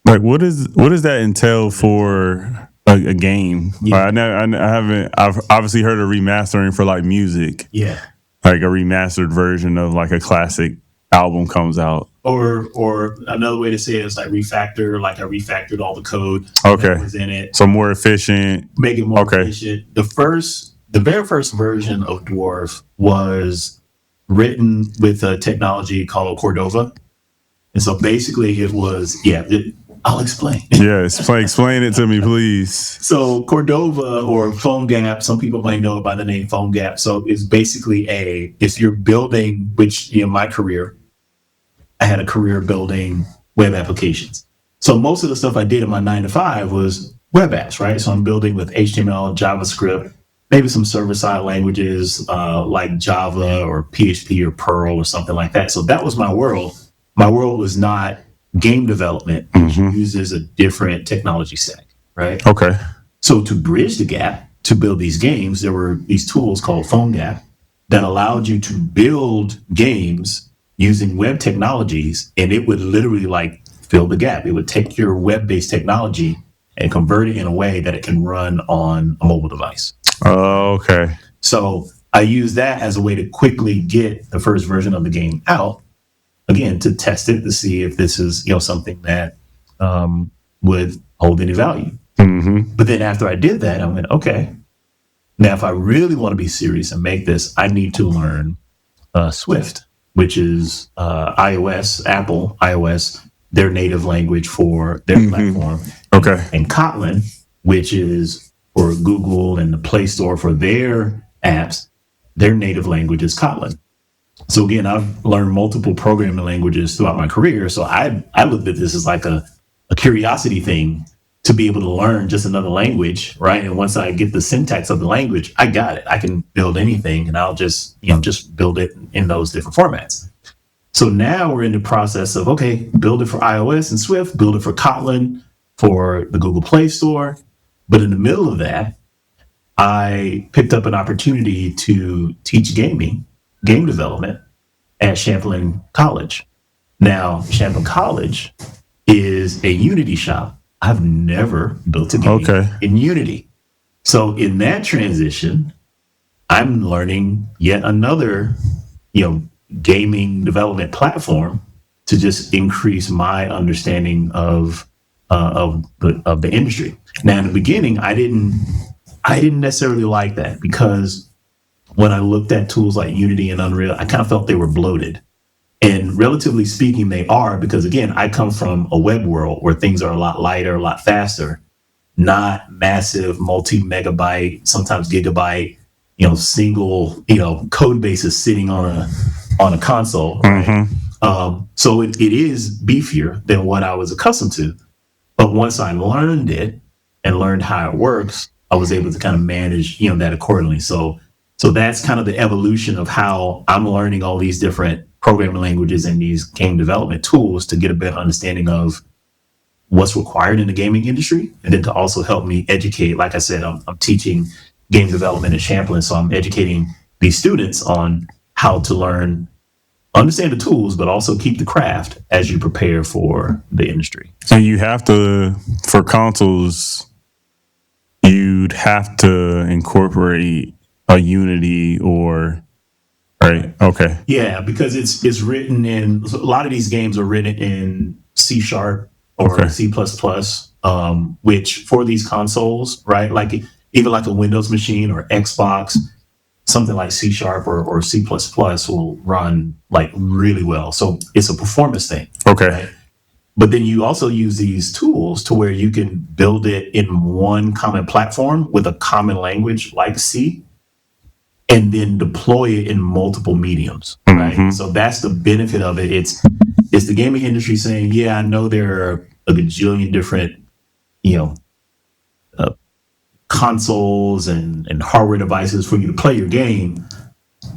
What does that entail for a game? Yeah. I've obviously heard of remastering for like music. Yeah. Like a remastered version of like a classic album comes out. Or another way to say it is like refactor, like I refactored all the code that was in it. So more efficient. Make it more efficient. The very first version of Dwarf was written with a technology called Cordova. And so basically it was, I'll explain. Yeah, explain it to me, please. So Cordova or PhoneGap, some people might know it by the name PhoneGap. So it's basically if you're building, which my career, I had a career building web applications. So most of the stuff I did in my 9 to 5 was web apps, right? So I'm building with HTML, JavaScript, maybe some server-side languages like Java or PHP or Perl or something like that. So that was my world. My world was not game development, which uses a different technology stack, right? Okay. So to bridge the gap, to build these games, there were these tools called PhoneGap that allowed you to build games using web technologies, and it would literally like fill the gap. It would take your web-based technology and convert it in a way that it can run on a mobile device. Oh, okay. So I use that as a way to quickly get the first version of the game out, again, to test it, to see if this is something that would hold any value. But then after I did that, I went, okay, now if I really want to be serious and make this, I need to learn Swift, which is Apple iOS, their native language for their platform. Okay. And Kotlin, which is for Google and the Play Store for their apps, their native language is Kotlin. So again, I've learned multiple programming languages throughout my career. So I looked at this as like a curiosity thing to be able to learn just another language, right? And once I get the syntax of the language, I got it. I can build anything, and I'll just build it in those different formats. So now we're in the process of, okay, build it for iOS and Swift, build it for Kotlin, for the Google Play Store. But in the middle of that, I picked up an opportunity to teach game development at Champlain College. Now, Champlain College is a Unity shop. I've never built a game in Unity. So in that transition, I'm learning yet another, gaming development platform to just increase my understanding of the industry. Now, in the beginning, I didn't necessarily like that, because when I looked at tools like Unity and Unreal, I kind of felt they were bloated. And relatively speaking, they are, because again, I come from a web world where things are a lot lighter, a lot faster, not massive multi-megabyte, sometimes gigabyte, single, code bases sitting on a console. Right? So it is beefier than what I was accustomed to. But once I learned it and learned how it works, I was able to kind of manage, that accordingly. So that's kind of the evolution of how I'm learning all these different programming languages and these game development tools to get a better understanding of what's required in the gaming industry, and then to also help me educate. Like I said, I'm teaching game development at Champlain, so I'm educating these students on how to understand the tools, but also keep the craft as you prepare for the industry. And you have to, for consoles, you'd have to incorporate a Unity or, right? Okay. Yeah, because it's written in, a lot of these games are written in C# or C++, which for these consoles, right? Like even like a Windows machine or Xbox, something like C# or C++ will run like really well. So it's a performance thing. Okay. Right? But then you also use these tools to where you can build it in one common platform with a common language like C, and then deploy it in multiple mediums, right? So that's the benefit of it. It's the gaming industry saying, yeah, I know there are a gajillion different, you know, consoles and hardware devices for you to play your game,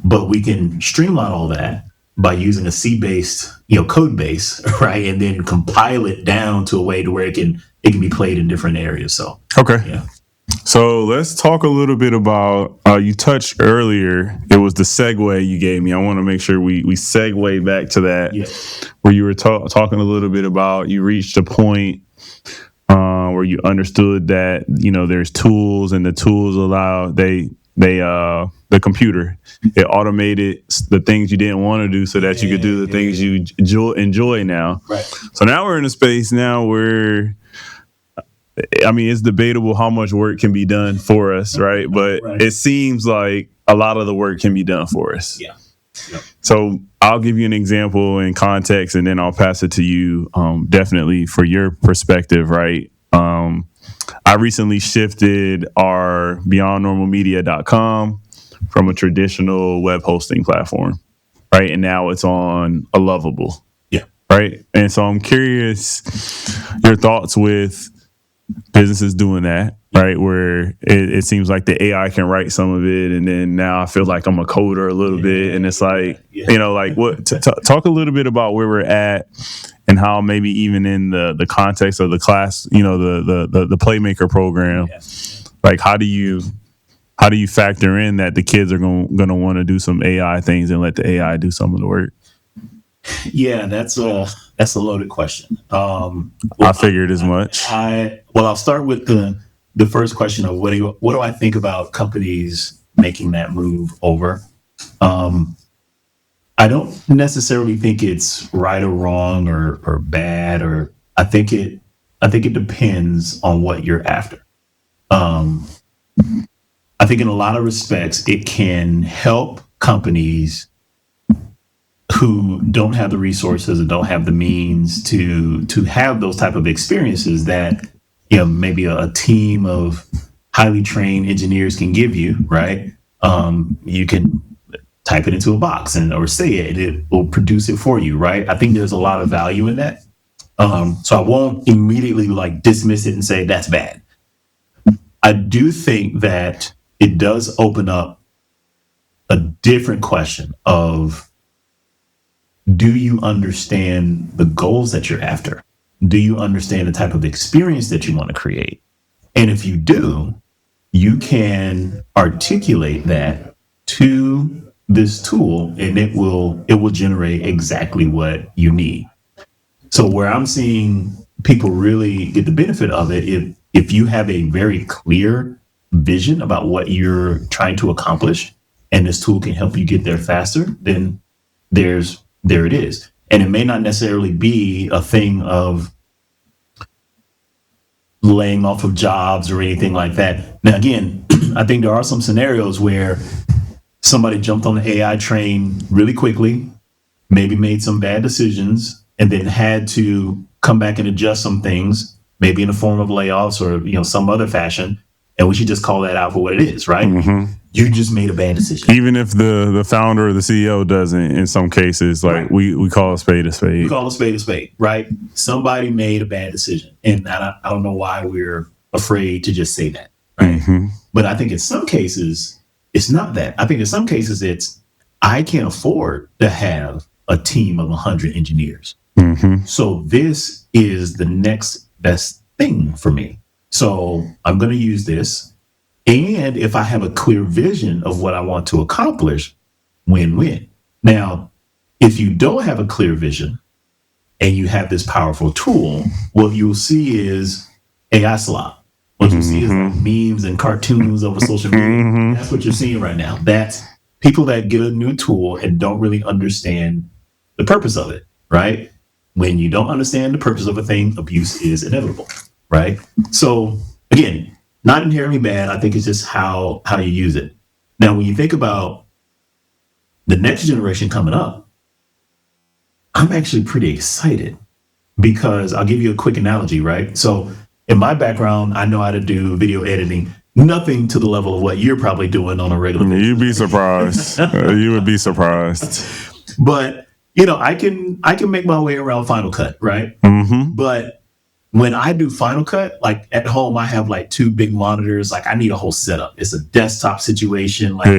but we can streamline all that by using a C-based, code base, right? And then compile it down to a way to where it can be played in different areas. So, Okay. yeah. So let's talk a little bit about, you touched earlier, it was the segue you gave me. I want to make sure we segue back to that, Yeah. where you were talking a little bit about, you reached a point where you understood that, there's tools, and the tools allow, the computer, it automated the things you didn't want to do so that you could do the things you enjoy now. Right. So now we're in a space now where, I mean, it's debatable how much work can be done for us, right? But it seems like a lot of the work can be done for us. Yeah. Yep. So I'll give you an example in context, and then I'll pass it to you, definitely for your perspective, right? I recently shifted our beyondnormalmedia.com from a traditional web hosting platform, right? And now it's on a Lovable. Yeah. Right. And so I'm curious your thoughts with businesses doing that, right? Where it seems like the AI can write some of it, and then now I feel like I'm a coder a little bit, and it's like, like what? Talk a little bit about where we're at, and how maybe even in the context of the class, the Playmaker program, like how do you factor in that the kids are going to want to do some AI things and let the AI do some of the work? Yeah, that's a loaded question. I figured as much. I'll start with the first question of what do I think about companies making that move over? I don't necessarily think it's right or wrong or bad, or I think it depends on what you're after. I think in a lot of respects it can help companies who don't have the resources and don't have the means to have those type of experiences that maybe a team of highly trained engineers can give you, right? You can type it into a box or say it, and it will produce it for you, right? I think there's a lot of value in that. So I won't immediately dismiss it and say that's bad. I do think that it does open up a different question of, do you understand the goals that you're after? Do you understand the type of experience that you want to create? And if you do, you can articulate that to this tool, and it will generate exactly what you need. So where I'm seeing people really get the benefit of it, if you have a very clear vision about what you're trying to accomplish, and this tool can help you get there faster, then there it is. And it may not necessarily be a thing of laying off of jobs or anything like that. Now, again, I think there are some scenarios where somebody jumped on the AI train really quickly, maybe made some bad decisions, and then had to come back and adjust some things, maybe in the form of layoffs or some other fashion. And we should just call that out for what it is, right? Mm-hmm. You just made a bad decision. Even if the founder or the CEO doesn't, in some cases, we call a spade a spade. We call a spade, right? Somebody made a bad decision. And I don't know why we're afraid to just say that, right? Mm-hmm. But I think in some cases, it's not that. I think in some cases, it's, I can't afford to have a team of 100 engineers. Mm-hmm. So this is the next best thing for me. So I'm going to use this. And if I have a clear vision of what I want to accomplish, win-win. Now, if you don't have a clear vision and you have this powerful tool, what you'll see is AI slop. What you see is memes and cartoons over social media. Mm-hmm. That's what you're seeing right now. That's people that get a new tool and don't really understand the purpose of it, right? When you don't understand the purpose of a thing, abuse is inevitable, right? So again, not inherently bad. I think it's just how you use it. Now, when you think about the next generation coming up, I'm actually pretty excited because I'll give you a quick analogy, right? So in my background, I know how to do video editing, nothing to the level of what you're probably doing on a regular basis. You'd be surprised. You would be surprised. But I can make my way around Final Cut, right? Mm-hmm. But when I do Final Cut, like at home, I have like 2 big monitors. Like I need a whole setup. It's a desktop situation. Like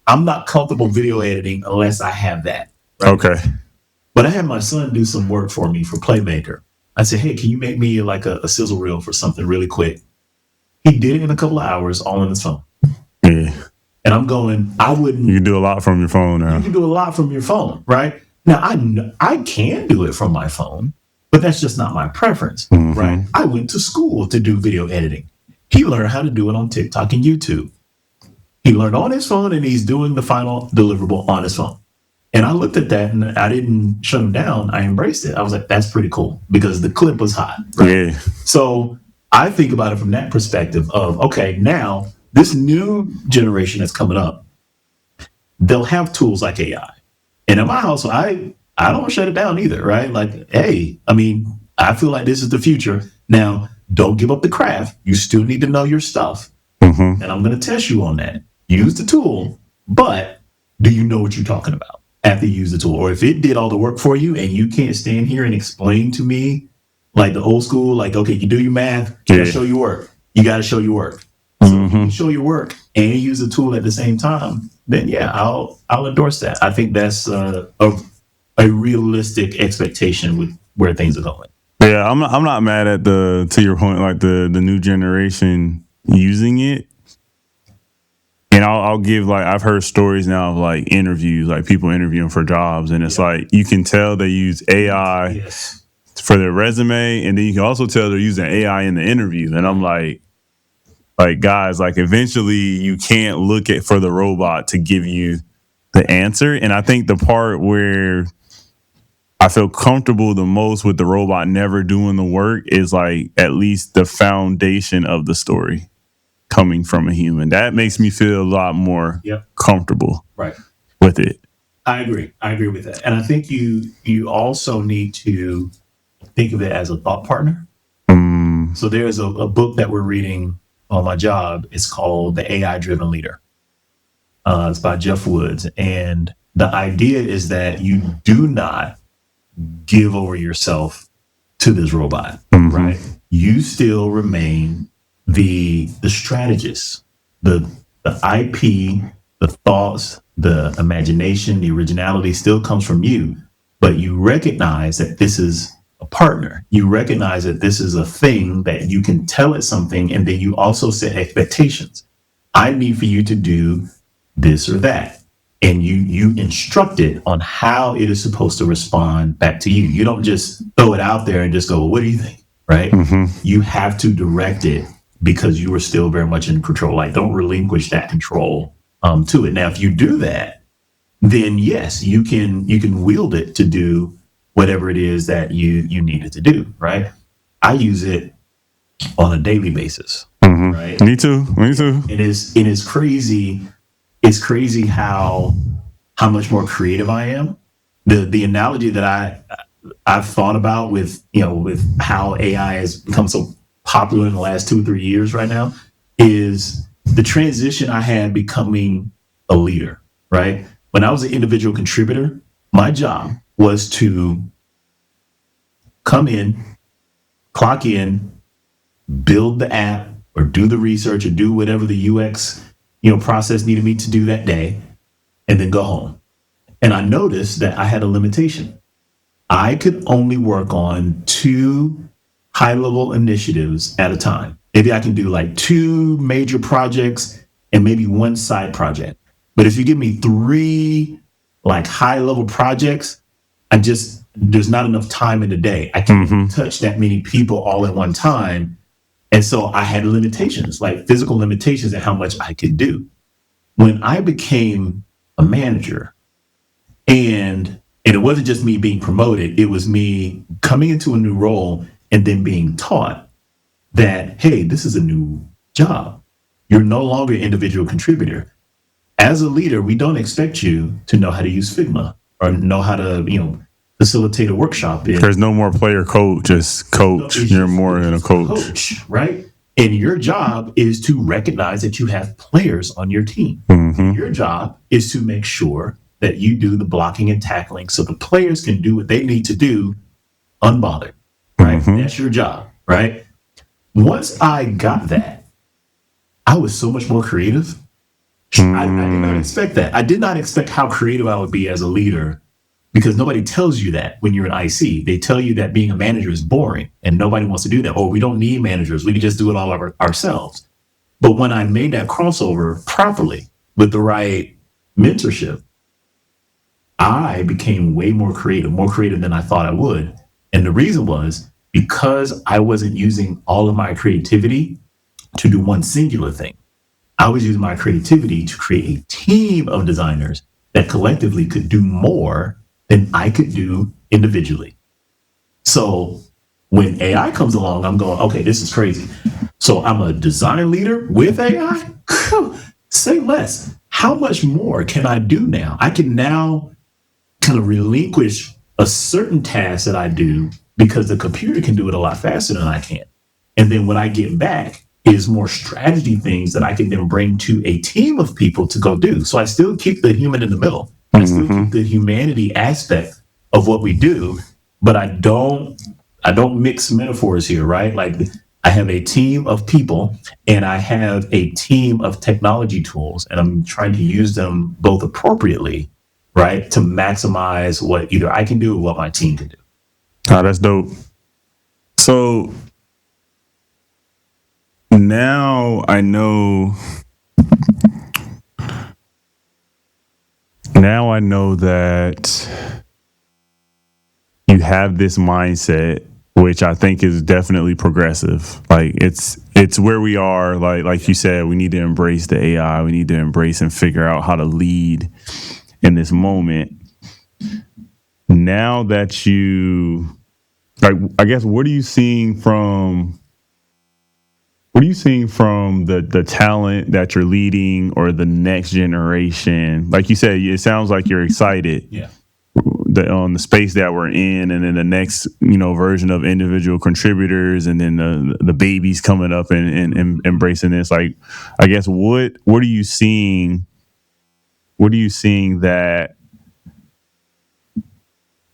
I'm not comfortable video editing unless I have that. Right? Okay. But I had my son do some work for me for Playmaker. I said, hey, can you make me like a sizzle reel for something really quick? He did it in a couple of hours, all on his phone. Yeah. And I'm going, You can do a lot from your phone now. You can do a lot from your phone, right? Now, I can do it from my phone, but that's just not my preference, right? I went to school to do video editing. He learned how to do it on TikTok and YouTube. He learned on his phone, and he's doing the final deliverable on his phone. And I looked at that, and I didn't shut him down. I embraced it. I was like, that's pretty cool, because the clip was hot. Right? Yeah. So I think about it from that perspective of, okay, now this new generation that's coming up, they'll have tools like AI. And in my house, I don't shut it down either, right? Like, hey, I feel like this is the future. Now, don't give up the craft. You still need to know your stuff. And I'm going to test you on that. Use the tool, but do you know what you're talking about after you use the tool? Or if it did all the work for you and you can't stand here and explain to me like the old school, like, okay, you do your math, you gotta show your work. You got to show your work. So if you show your work and use the tool at the same time, then yeah, I'll endorse that. I think that's a realistic expectation with where things are going. Yeah, I'm not mad at to your point, like the new generation using it. And I'll give, like, I've heard stories now of like interviews, like people interviewing for jobs, and it's like you can tell they use AI for their resume, and then you can also tell they're using AI in the interview. And I'm like guys, like eventually you can't look for the robot to give you the answer. And I think the part where I feel comfortable the most with the robot never doing the work is like at least the foundation of the story coming from a human. That makes me feel a lot more comfortable with it. I agree with that. And I think you also need to think of it as a thought partner. So there's a book that we're reading on my job. It's called The AI Driven Leader. It's by Jeff Woods. And the idea is that you do not give over yourself to this robot, right? You still remain the strategist, the IP, the thoughts, the imagination, the originality still comes from you, but you recognize that this is a partner. You recognize that this is a thing that you can tell it something, and then you also set expectations. I need for you to do this or that. And you instruct it on how it is supposed to respond back to you. You don't just throw it out there and just go, well, what do you think? Right? You have to direct it because you are still very much in control. Like, don't relinquish that control to it. Now, if you do that, then yes, you can wield it to do whatever it is that you need it to do. Right? I use it on a daily basis. Right? Me too. It is crazy. It's crazy how much more creative I am. The analogy that I've thought about with how AI has become so popular in the last 2 or 3 years right now is the transition I had becoming a leader, right? When I was an individual contributor, my job was to come in, clock in, build the app or do the research or do whatever the UX process needed me to do that day, and then go home. And I noticed that I had a limitation. I could only work on 2 high-level initiatives at a time. Maybe I can do like 2 major projects and maybe 1 side project. But if you give me 3 like high-level projects, there's not enough time in the day. I can't touch that many people all at one time. And so I had limitations, like physical limitations at how much I could do. When I became a manager, and it wasn't just me being promoted, it was me coming into a new role and then being taught that, hey, this is a new job. You're no longer an individual contributor. As a leader, we don't expect you to know how to use Figma or know how to, to facilitate a workshop. There's no more player coach, just coach. You're more than a coach. Right? And your job is to recognize that you have players on your team. Your job is to make sure that you do the blocking and tackling so the players can do what they need to do unbothered. Right? That's your job. Right? Once I got that, I was so much more creative. I did not expect that. I did not expect how creative I would be as a leader, because nobody tells you that when you're an IC. They tell you that being a manager is boring and nobody wants to do that. Or we don't need managers. We can just do it all ourselves. But when I made that crossover properly with the right mentorship, I became way more creative than I thought I would. And the reason was because I wasn't using all of my creativity to do one singular thing. I was using my creativity to create a team of designers that collectively could do more than I could do individually. So when AI comes along, I'm going, okay, this is crazy. So I'm a design leader with AI? Say less. How much more can I do now? I can now kind of relinquish a certain task that I do because the computer can do it a lot faster than I can. And then when I get back, is more strategy things that I can then bring to a team of people to go do. So I still keep the human in the middle. I still keep the humanity aspect of what we do, but I don't mix metaphors here, right? Like I have a team of people and I have a team of technology tools, and I'm trying to use them both appropriately, right? To maximize what either I can do or what my team can do. Oh, that's dope. So now I know that you have this mindset, which I think is definitely progressive. Like it's where we are. Like you said, we need to embrace the AI. We need to embrace and figure out how to lead in this moment. Now that you, like, I guess, what are you seeing from the talent that you're leading or the next generation? Like you said, it sounds like you're excited. Yeah. On the space that we're in, and then the next, version of individual contributors, and then the babies coming up and embracing this. Like, I guess what are you seeing? What are you seeing that?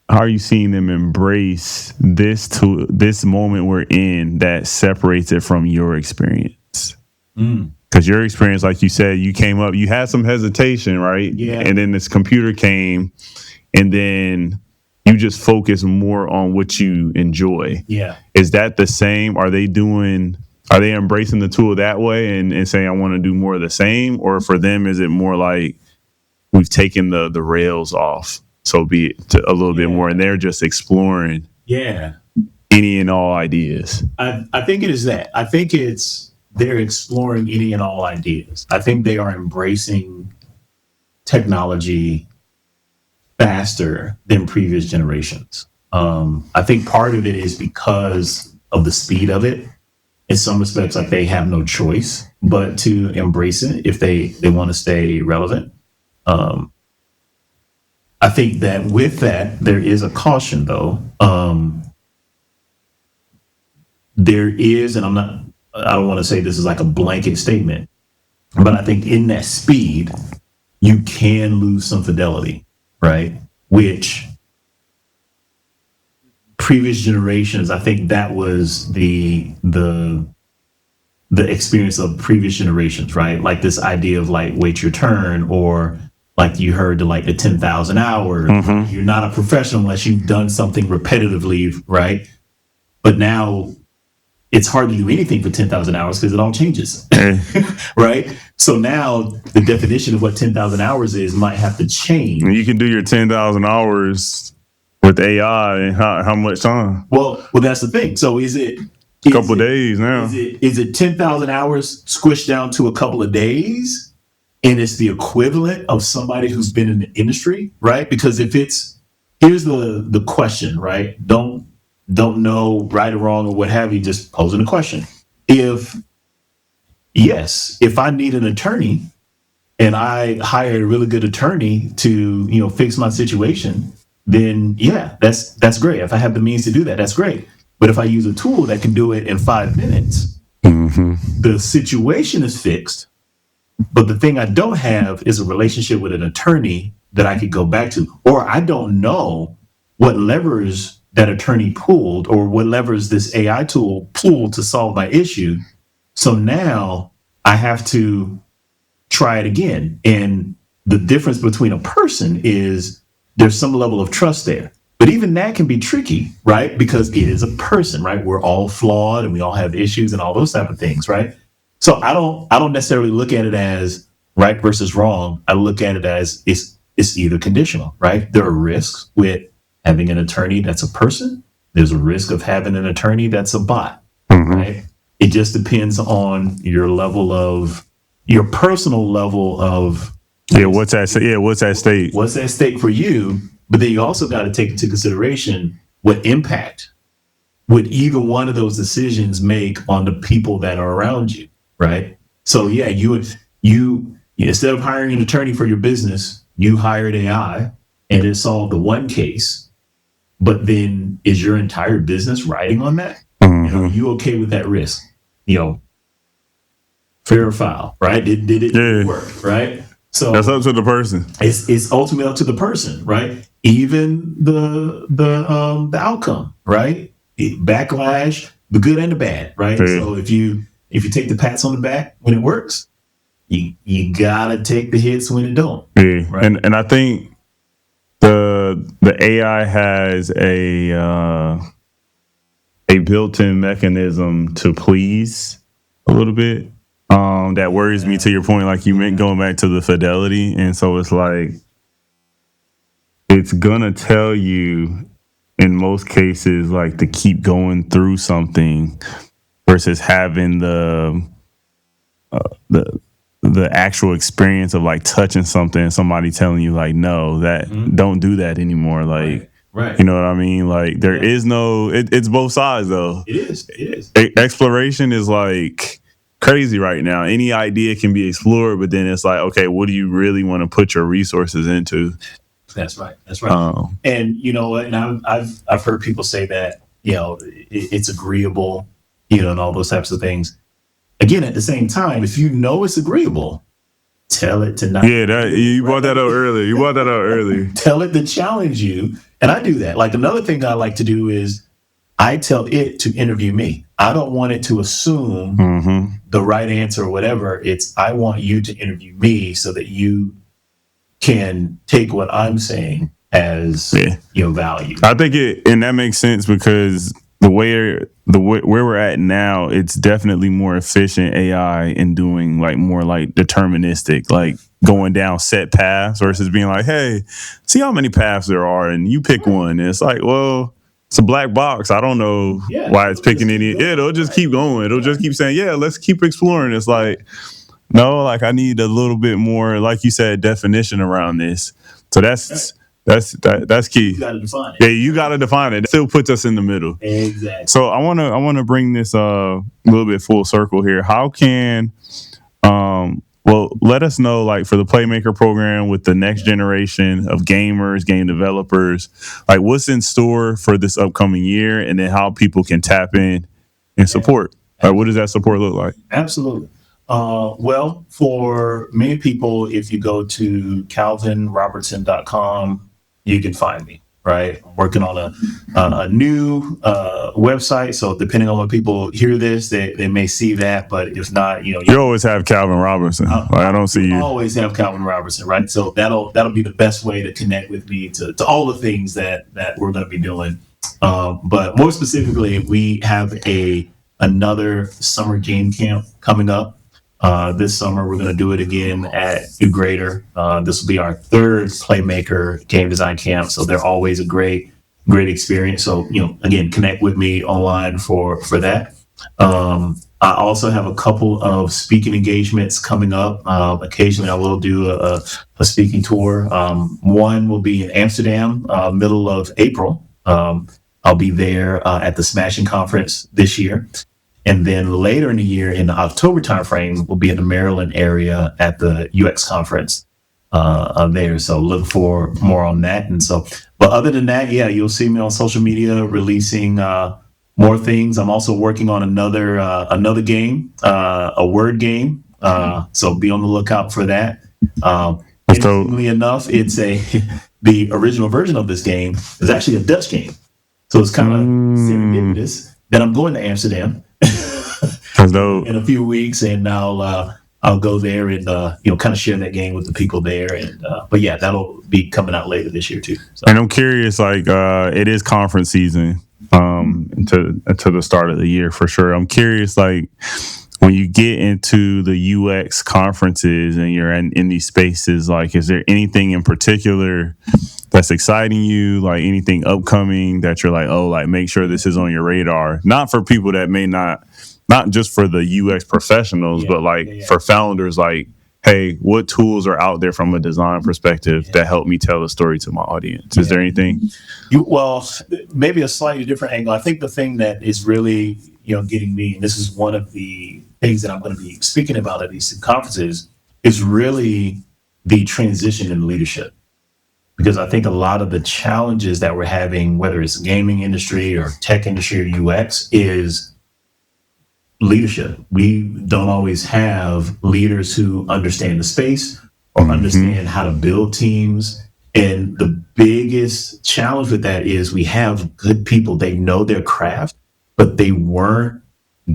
How are you seeing them embrace this moment we're in that separates it from your experience? Because your experience, like you said, you came up, you had some hesitation, right? Yeah. And then this computer came, and then you just focus more on what you enjoy. Yeah. Is that the same? Are they embracing the tool that way and saying, I want to do more of the same? Or for them, is it more like we've taken the rails off, so be it, a little bit more, and they're just exploring any and all ideas? I think it is that. I think they're exploring any and all ideas. I think they are embracing technology faster than previous generations. I think part of it is because of the speed of it. In some respects, like they have no choice but to embrace it if they want to stay relevant. I think that with that, there is a caution, though. There is, and I don't want to say this is like a blanket statement, but I think in that speed, you can lose some fidelity, right? Which previous generations, I think that was the experience of previous generations, right? Like this idea of like, wait your turn, or like you heard the 10,000 hours. You're not a professional unless you've done something repetitively, right? But now it's hard to do anything for 10,000 hours because it all changes, right? So now the definition of what 10,000 hours is might have to change. You can do your 10,000 hours with AI in how much time? Well, that's the thing. So is it a couple of days now? Is it 10,000 hours squished down to a couple of days? And it's the equivalent of somebody who's been in the industry, right? Because here's the question, right? Don't know right or wrong or what have you, just posing a question. If I need an attorney and I hire a really good attorney to, fix my situation, then yeah, that's great. If I have the means to do that, that's great. But if I use a tool that can do it in 5 minutes, the situation is fixed. But the thing I don't have is a relationship with an attorney that I could go back to, or I don't know what levers that attorney pulled or what levers this AI tool pulled to solve my issue. So now I have to try it again. And the difference between a person is there's some level of trust there. But even that can be tricky, right? Because it is a person, right? We're all flawed and we all have issues and all those type of things, right? So I don't necessarily look at it as right versus wrong. I look at it as it's either conditional, right? There are risks with having an attorney that's a person. There's a risk of having an attorney that's a bot, right? It just depends on your personal level of what's at stake? What's at stake for you? But then you also got to take into consideration what impact would either one of those decisions make on the people that are around you, right? So yeah, you instead of hiring an attorney for your business, you hired AI and it solved the one case. But then is your entire business riding on that? And are you okay with that risk? Fair or foul, right? Did it work, right? So that's up to the person. It's ultimately up to the person, right? Even the outcome, right? Backlash, the good and the bad, right? So if you take the pats on the back when it works, you gotta take the hits when it don't. Right? And I think the AI has a built-in mechanism to please a little bit. That worries me, to your point, like you meant going back to the fidelity. And so it's like, it's gonna tell you in most cases, like, to keep going through something versus having the actual experience of like touching something and somebody telling you like, no, that don't do that anymore. Like, right. You know what I mean? Like there is no, it's both sides though. It is. Exploration is like crazy right now. Any idea can be explored, but then it's like, okay, what do you really want to put your resources into? That's right. And you know what? And I've heard people say that, it's agreeable, and all those types of things. Again, at the same time, if you know it's agreeable, tell it to not. Yeah, you brought that up earlier. Tell it to challenge you. And I do that. Like another thing I like to do is I tell it to interview me. I don't want it to assume the right answer or whatever. I want you to interview me so that you can take what I'm saying as value. I think and that makes sense because where we're at now, it's definitely more efficient AI in doing like more like deterministic, like going down set paths versus being like, hey, see how many paths there are and you pick one. And it's like, well, it's a black box. I don't know why it's picking any. Yeah, it'll just keep going. It'll just keep saying, yeah, let's keep exploring. It's like, no, like I need a little bit more, like you said, definition around this. So that's key. You gotta define it. Yeah, you gotta define it. It still puts us in the middle. Exactly. So I wanna bring this a little bit full circle here. How can let us know, like for the Playmaker program with the next generation of gamers, game developers, like what's in store for this upcoming year, and then how people can tap in and support. Like, what does that support look like? Absolutely. Well, for many people, if you go to calvinrobertson.com, you can find me, right? I'm working on a new website. So depending on when people hear this, they may see that. But if not, you always have Calvin Robertson. I don't see you. Always have Calvin Robertson, right? So that'll be the best way to connect with me to all the things that we're going to be doing. But more specifically, we have another summer game camp coming up. This summer, we're going to do it again at Greater. This will be our third Playmaker game design camp. So they're always a great experience. So, again, connect with me online for that. I also have a couple of speaking engagements coming up. Occasionally I will do a speaking tour. One will be in Amsterdam, middle of April. I'll be there at the Smashing Conference this year. And then later in the year, in the October timeframe, we'll be in the Maryland area at the UX conference. there. So look for more on that. And so, but other than that, yeah, you'll see me on social media releasing more things. I'm also working on another game, a word game. So be on the lookout for that. Interestingly enough, it's the original version of this game is actually a Dutch game. So it's kind of serendipitous that I'm going to Amsterdam in a few weeks, and I'll go there and kind of share that game with the people there. And but yeah, that'll be coming out later this year too. So. And I'm curious, like it is conference season to the start of the year for sure. I'm curious, like when you get into the UX conferences and you're in these spaces, like is there anything in particular that's exciting you, like anything upcoming that you're like, oh, like make sure this is on your radar, not for people that may not just for the UX professionals, but like for founders, like, hey, what tools are out there from a design perspective that help me tell a story to my audience? Is there anything? Well, maybe a slightly different angle. I think the thing that is really, getting me, and this is one of the things that I'm going to be speaking about at these conferences, is really the transition in leadership. Because I think a lot of the challenges that we're having, whether it's gaming industry or tech industry or UX, is leadership. We don't always have leaders who understand the space or understand how to build teams. And the biggest challenge with that is we have good people, they know their craft, but they weren't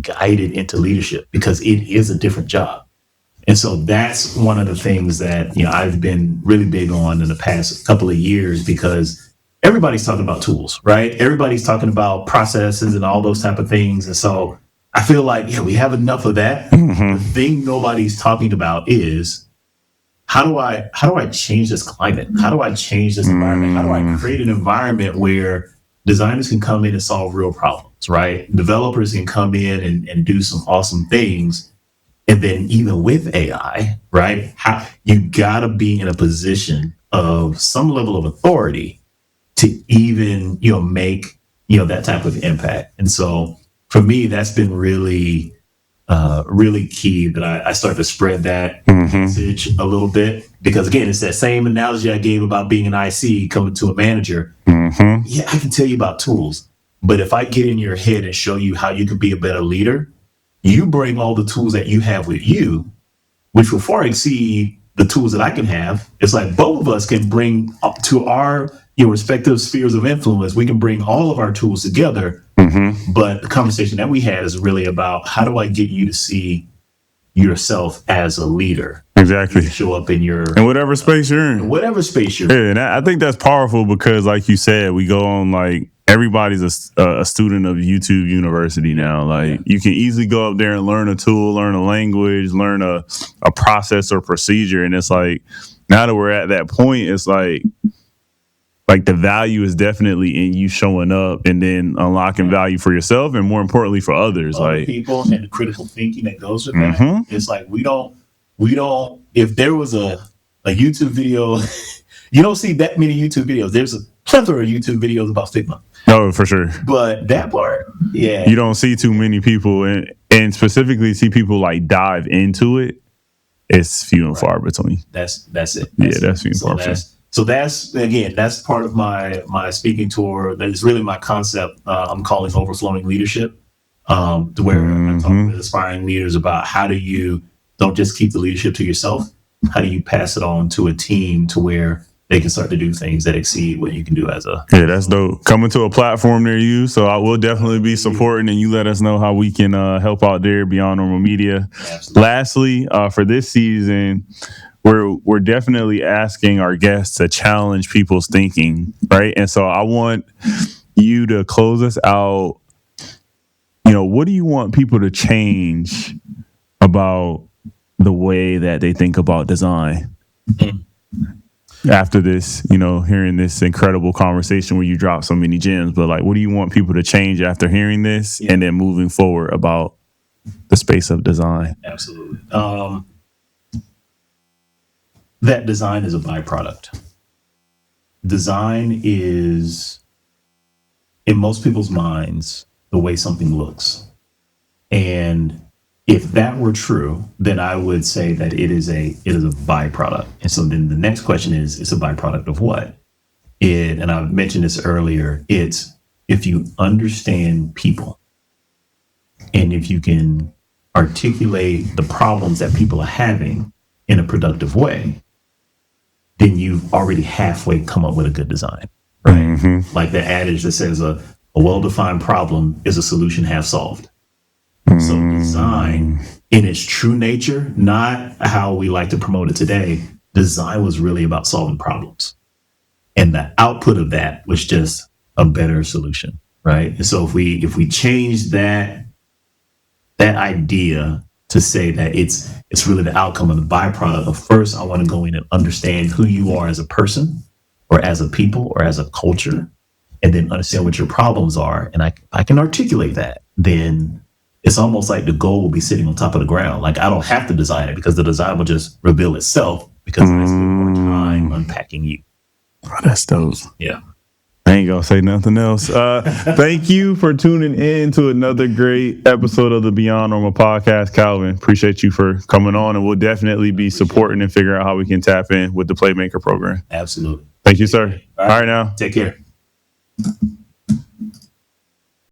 guided into leadership because it is a different job. And so that's one of the things that I've been really big on in the past couple of years, because everybody's talking about tools, right? Everybody's talking about processes and all those type of things. And so I feel like, we have enough of that. The thing nobody's talking about is how do I change this climate? How do I change this environment? How do I create an environment where designers can come in and solve real problems, right? Developers can come in and do some awesome things. And then even with AI, right? You gotta be in a position of some level of authority to even, make, that type of impact. And so for me, that's been really, really key that I start to spread that message a little bit, because again, it's that same analogy I gave about being an IC coming to a manager. Yeah, I can tell you about tools, but if I get in your head and show you how you can be a better leader, you bring all the tools that you have with you, which will far exceed the tools that I can have. It's like both of us can bring up to our respective spheres of influence. We can bring all of our tools together. But the conversation that we had is really about how do I get you to see yourself as a leader? Exactly. Show up in whatever space you're in. Whatever space you're in. Yeah, and I think that's powerful because, like you said, we go on like everybody's a student of YouTube University now. Like you can easily go up there and learn a tool, learn a language, learn a process or procedure, and it's like now that we're at that point, it's like the value is definitely in you showing up and then unlocking value for yourself and more importantly for others, like people, and the critical thinking that goes with that. It's like we don't if there was a YouTube video, you don't see that many YouTube videos. There's a plethora of YouTube videos about Figma. Oh, for sure. But that part, you don't see too many people and specifically see people like dive into it. It's few and far between. That's it. That's few and far between. So that's part of my speaking tour. That is really my concept. I'm calling overflowing leadership, to where I'm talking with aspiring leaders about how do you don't just keep the leadership to yourself. How do you pass it on to a team to where they can start to do things that exceed what you can do as a. Yeah, that's dope. Coming to a platform near you. So I will definitely be supporting, and you let us know how we can help out there Beyond Normal Media. Absolutely. Lastly, for this season, we're definitely asking our guests to challenge people's thinking, right? And so I want you to close us out. What do you want people to change about the way that they think about design? After this, hearing this incredible conversation where you drop so many gems, but like, what do you want people to change after hearing this and then moving forward about the space of design? Absolutely. That design is a byproduct. Design is, in most people's minds, the way something looks. And If that were true, then I would say that it is a byproduct. And so then the next question is, it's a byproduct of what? And I mentioned this earlier, it's if you understand people and if you can articulate the problems that people are having in a productive way, then you've already halfway come up with a good design, right? Mm-hmm. Like the adage that says a well-defined problem is a solution half solved. So design in its true nature, not how we like to promote it today, design was really about solving problems. And the output of that was just a better solution, right? And so if we change that idea to say that it's really the outcome of the byproduct of, first, I want to go in and understand who you are as a person or as a people or as a culture, and then understand what your problems are. And I can articulate that, then it's almost like the goal will be sitting on top of the ground. Like I don't have to design it because the design will just reveal itself because I spend more time unpacking you. Oh, that's dope. Yeah. I ain't gonna say nothing else. Thank you for tuning in to another great episode of the Beyond Normal podcast, Calvin. Appreciate you for coming on, and we'll definitely be supporting and figuring out how we can tap in with the Playmaker program. Absolutely. Thank you, sir. All right now. Take care.